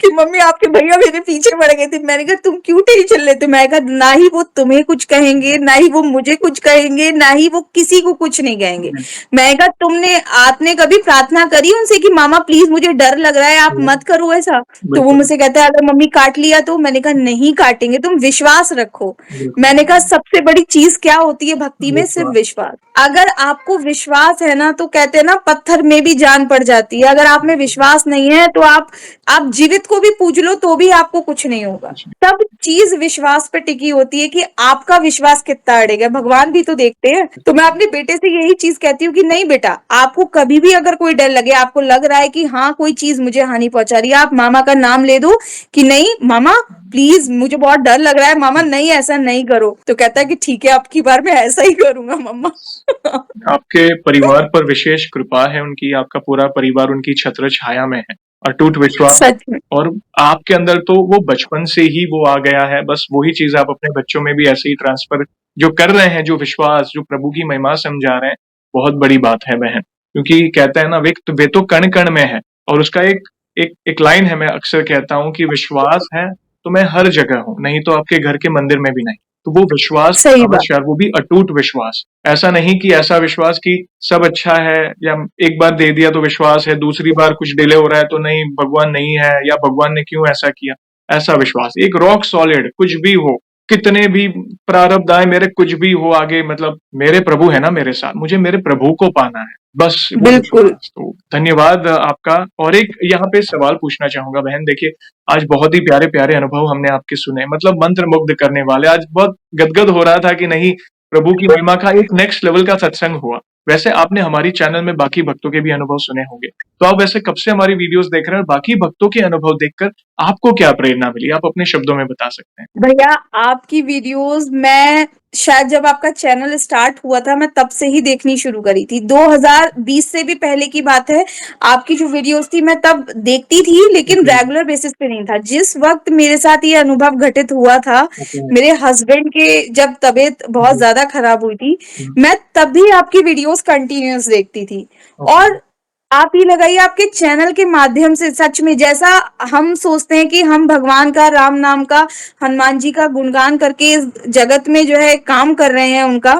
कि मम्मी आपके भैया मेरे पीछे पड़ गए थे। मैंने कहा तुम क्यों टेंशन लेते हो? मैंने कहा ना ही वो तुम्हें कुछ कहेंगे, ना ही वो मुझे कुछ कहेंगे, ना ही वो किसी को कुछ नहीं कहेंगे। मैंने कहा आपने कभी प्रार्थना करी उनसे कि मामा प्लीज मुझे डर लग रहा है, आप मत करो ऐसा? तो वो मुझसे कहता है अगर मम्मी काट लिया तो? मैंने कहा नहीं काटेंगे, तुम विश्वास रखो। मैंने कहा सबसे बड़ी चीज क्या होती है भक्ति में? सिर्फ विश्वास। अगर आपको विश्वास है ना, तो कहते हैं ना पत्थर में भी जान पड़ जाती है। अगर आप में विश्वास नहीं है तो आप जीवित को भी पूज लो तो भी आपको कुछ नहीं होगा। सब चीज विश्वास पे टिकी होती है कि आपका विश्वास कितना अड़ेगा। भगवान भी तो देखते हैं। तो मैं अपने बेटे से यही चीज कहती हूँ कि नहीं बेटा, आपको कभी भी अगर कोई डर लगे, आपको लग रहा है कि हाँ कोई चीज मुझे हानि पहुंचा रही है, आप मामा का नाम ले दो कि नहीं मामा प्लीज मुझे बहुत डर लग रहा है, मामा नहीं ऐसा नहीं करो। तो कहता है कि ठीक है आपकी बार मैं ऐसा ही करूंगा मम्मा। आपके परिवार पर विशेष कृपा है उनकी, आपका पूरा परिवार उनकी छत्र छाया में है, अटूट विश्वास। सच में। और आपके अंदर तो वो बचपन से ही वो आ गया है, बस वही चीज आप अपने बच्चों में भी ऐसे ही ट्रांसफर जो कर रहे हैं, जो विश्वास, जो प्रभु की महिमा समझा रहे हैं, बहुत बड़ी बात है बहन। क्योंकि कहते हैं ना वे तो कण कण में है। और उसका एक लाइन है, मैं अक्सर कहता हूँ कि विश्वास है तो मैं हर जगह हूँ, नहीं तो आपके घर के मंदिर में भी नहीं। तो वो विश्वास सही बात। अवश्य, वो भी अटूट विश्वास। ऐसा नहीं कि ऐसा विश्वास कि सब अच्छा है या एक बार दे दिया तो विश्वास है, दूसरी बार कुछ डिले हो रहा है तो नहीं भगवान नहीं है या भगवान ने क्यों ऐसा किया। ऐसा विश्वास एक रॉक सॉलिड, कुछ भी हो, कितने भी प्रारब्ध आए मेरे, कुछ भी हो आगे, मतलब मेरे प्रभु है ना मेरे साथ, मुझे मेरे प्रभु को पाना है, बस वो बिल्कुल। विश्वास। तो धन्यवाद आपका। और एक यहाँ पे सवाल पूछना चाहूंगा बहन, देखिए आज बहुत ही प्यारे प्यारे अनुभव हमने आपके सुने, मतलब मंत्र मुग्ध करने वाले। आज बहुत गदगद हो रहा था कि नहीं, प्रभु की महिमा का एक नेक्स्ट लेवल का सत्संग हुआ। वैसे आपने हमारी चैनल में बाकी भक्तों के भी अनुभव सुने होंगे, तो आप वैसे कब से हमारी वीडियोस देख रहे हैं और बाकी भक्तों के अनुभव देखकर आपको क्या प्रेरणा मिली, आप अपने शब्दों में बता सकते हैं? भैया आपकी वीडियोस मैं शायद जब आपका चैनल स्टार्ट हुआ था मैं तब से ही देखनी शुरू करी थी। 2020 से भी पहले की बात है। आपकी जो वीडियोस थी मैं तब देखती थी, लेकिन रेगुलर बेसिस पे नहीं था। जिस वक्त मेरे साथ ये अनुभव घटित हुआ था, मेरे हस्बैंड के जब तबीयत बहुत ज्यादा खराब हुई थी, मैं तब भी आपकी वीडियोस कंटिन्यूअस देखती थी। और आप ही लगाइए आपके चैनल के माध्यम से सच में जैसा हम सोचते हैं कि हम भगवान का, राम नाम का, हनुमान जी का गुणगान करके इस जगत में जो है काम कर रहे हैं उनका,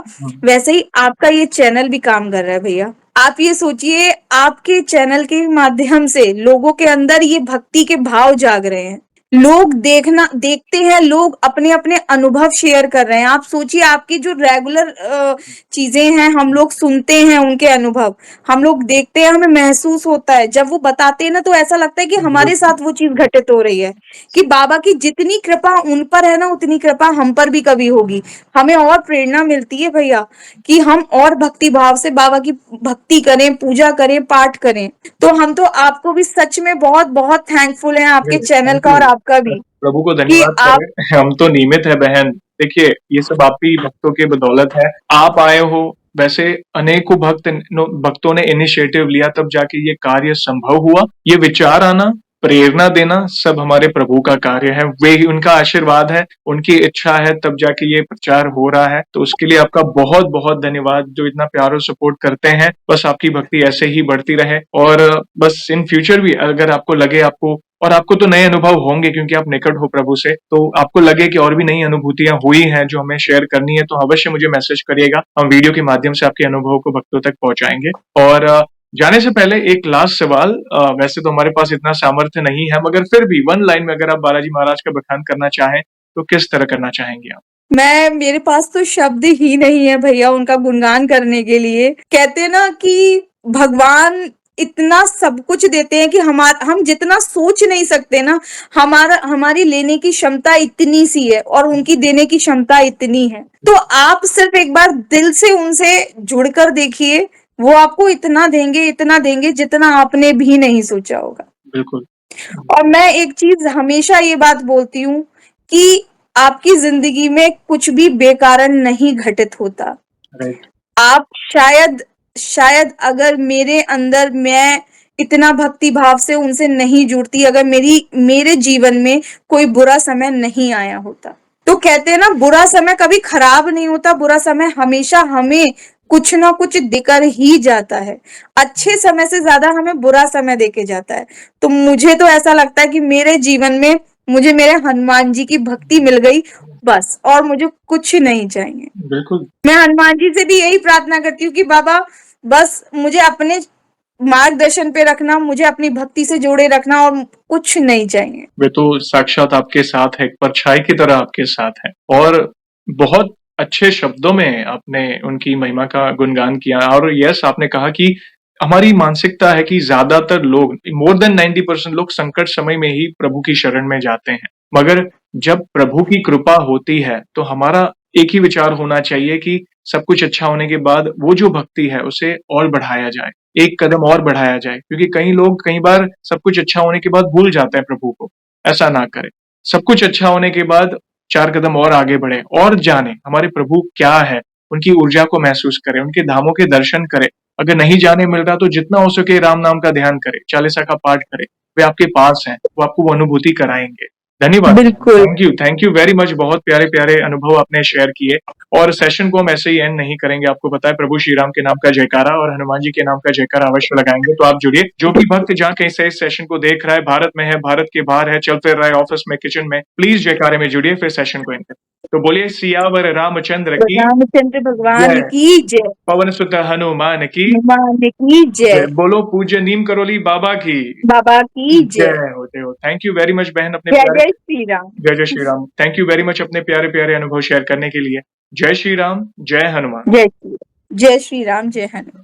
वैसे ही आपका ये चैनल भी काम कर रहा है भैया। आप ये सोचिए आपके चैनल के माध्यम से लोगों के अंदर ये भक्ति के भाव जाग रहे हैं। लोग देखते हैं, लोग अपने अपने अनुभव शेयर कर रहे हैं। आप सोचिए आपकी जो रेगुलर चीजें हैं, हम लोग सुनते हैं उनके अनुभव, हम लोग देखते हैं, हमें महसूस होता है जब वो बताते हैं ना, तो ऐसा लगता है कि हमारे साथ वो चीज घटित हो रही है कि बाबा की जितनी कृपा उन पर है ना, उतनी कृपा हम पर भी कभी होगी। हमें और प्रेरणा मिलती है भैया कि हम और भक्ति भाव से बाबा की भक्ति करें, पूजा करें, पाठ करें। तो हम तो आपको भी सच में बहुत बहुत थैंकफुल हैं, आपके चैनल का और आपका भी, प्रभु को कि धन्यवाद आप करें, हम तो नियमित है बहन। देखिए ये सब आप ही भक्तों के बदौलत है, आप आए हो। वैसे अनेकों भक्तों ने इनिशिएटिव लिया तब जाके ये कार्य संभव हुआ। ये विचार आना, प्रेरणा देना सब हमारे प्रभु का कार्य है, वे ही उनका आशीर्वाद है, उनकी इच्छा है तब जाके ये प्रचार हो रहा है। तो उसके लिए आपका बहुत बहुत धन्यवाद जो इतना प्यार और सपोर्ट करते हैं। बस आपकी भक्ति ऐसे ही बढ़ती रहे और बस इन फ्यूचर भी अगर आपको लगे, आपको तो नए अनुभव होंगे क्योंकि आप निकट हो प्रभु से, तो आपको लगे कि और भी नई अनुभूतियां हुई हैं जो हमें शेयर करनी है, तो अवश्य मुझे मैसेज करिएगा। हम वीडियो के माध्यम से आपके अनुभव को भक्तों तक पहुंचाएंगे। और जाने से पहले एक लास्ट सवाल, वैसे तो हमारे पास इतना सामर्थ्य नहीं है, मगर फिर भी वन लाइन में अगर आप बालाजी महाराज का बखान करना चाहें तो किस तरह करना चाहेंगे आप? मेरे पास तो शब्द ही नहीं है भैया उनका गुणगान करने के लिए। कहते हैं ना कि भगवान इतना सब कुछ देते हैं कि हम जितना सोच नहीं सकते ना, हमारी लेने की क्षमता इतनी सी है और उनकी देने की क्षमता इतनी है। तो आप सिर्फ एक बार दिल से उनसे जुड़कर देखिए, वो आपको इतना देंगे जितना आपने भी नहीं सोचा होगा। बिल्कुल। और मैं एक चीज हमेशा ये बात बोलती हूँ कि आपकी जिंदगी में कुछ भी बेकारण नहीं घटित होता। राइट। आप शायद अगर मेरे अंदर मैं इतना भक्ति भाव से उनसे नहीं जुड़ती, अगर मेरे जीवन में कोई बुरा समय नहीं आया होता। तो कहते हैं ना बुरा समय कभी खराब नहीं होता, बुरा समय हमेशा हमें कुछ ना कुछ देकर ही जाता है। अच्छे समय से ज़्यादा हमें बुरा समय देके जाता है। तो मुझे तो ऐसा लगता है कि मेरे जीवन में मुझे मेरे हनुमान जी की भक्ति मिल गई बस, और मुझे कुछ नहीं चाहिए। बिल्कुल। मैं हनुमान जी से भी यही प्रार्थना करती हूँ कि बाबा बस मुझे अपने मार्गदर्शन पे रखना, मुझे अपनी भक्ति से जोड़े रखना और कुछ नहीं चाहिए। वे तो साक्षात आपके साथ है, एक परछाई की तरह आपके साथ है और बहुत अच्छे शब्दों में आपने उनकी महिमा का गुणगान किया और यस आपने कहा कि हमारी मानसिकता है कि ज्यादातर लोग मोर देन 90% लोग संकट समय में ही प्रभु की शरण में जाते हैं। मगर जब प्रभु की कृपा होती है तो हमारा एक ही विचार होना चाहिए कि सब कुछ अच्छा होने के बाद वो जो भक्ति है उसे और बढ़ाया जाए, एक कदम और बढ़ाया जाए, क्योंकि कई लोग कई बार सब कुछ अच्छा होने के बाद भूल जाते हैं प्रभु को। ऐसा ना करें। सब कुछ अच्छा होने के बाद 4 कदम और आगे बढ़ें और जानें हमारे प्रभु क्या है, उनकी ऊर्जा को महसूस करें, उनके धामों के दर्शन करें। अगर नहीं जाने मिल रहा तो जितना हो सके राम नाम का ध्यान करें, चालीसा का पाठ करें। वे आपके पास हैं, वो आपको वो अनुभूति कराएँगे। धन्यवाद। बिल्कुल। Thank you very much. बहुत प्यारे-प्यारे अनुभव आपने शेयर किए और सेशन को हम ऐसे ही एंड नहीं करेंगे। आपको पता है प्रभु श्री राम के नाम का जयकारा और हनुमान जी के नाम का जयकारा अवश्य लगाएँगे, तो आप जुड़िए। जो भी भक्त जहाँ कहीं से इस सेशन को देख रहा है, भारत में है, भारत के बाहर है, चल फिर रहा है, ऑफिस में, किचन में, प्लीज जयकारे में जुड़िए, फिर सेशन को एंड करें। तो बोलिए सियावर रामचंद्र की रामचंद्र भगवान जय, की जय, पवन सुत हनुमान की हनुमान की जय, जय, बोलो पूज्य नीम करोली बाबा की बाबा की जय। जय होते हो। थैंक यू वेरी मच बहन अपने जय प्यारे जय श्री राम। जय जय Shri Ram. Thank you very much अपने प्यारे-प्यारे अनुभव शेयर करने के लिए। जय श्री राम, जय हनुमान। जय श्री राम, जय श्री राम, जय हनुमान।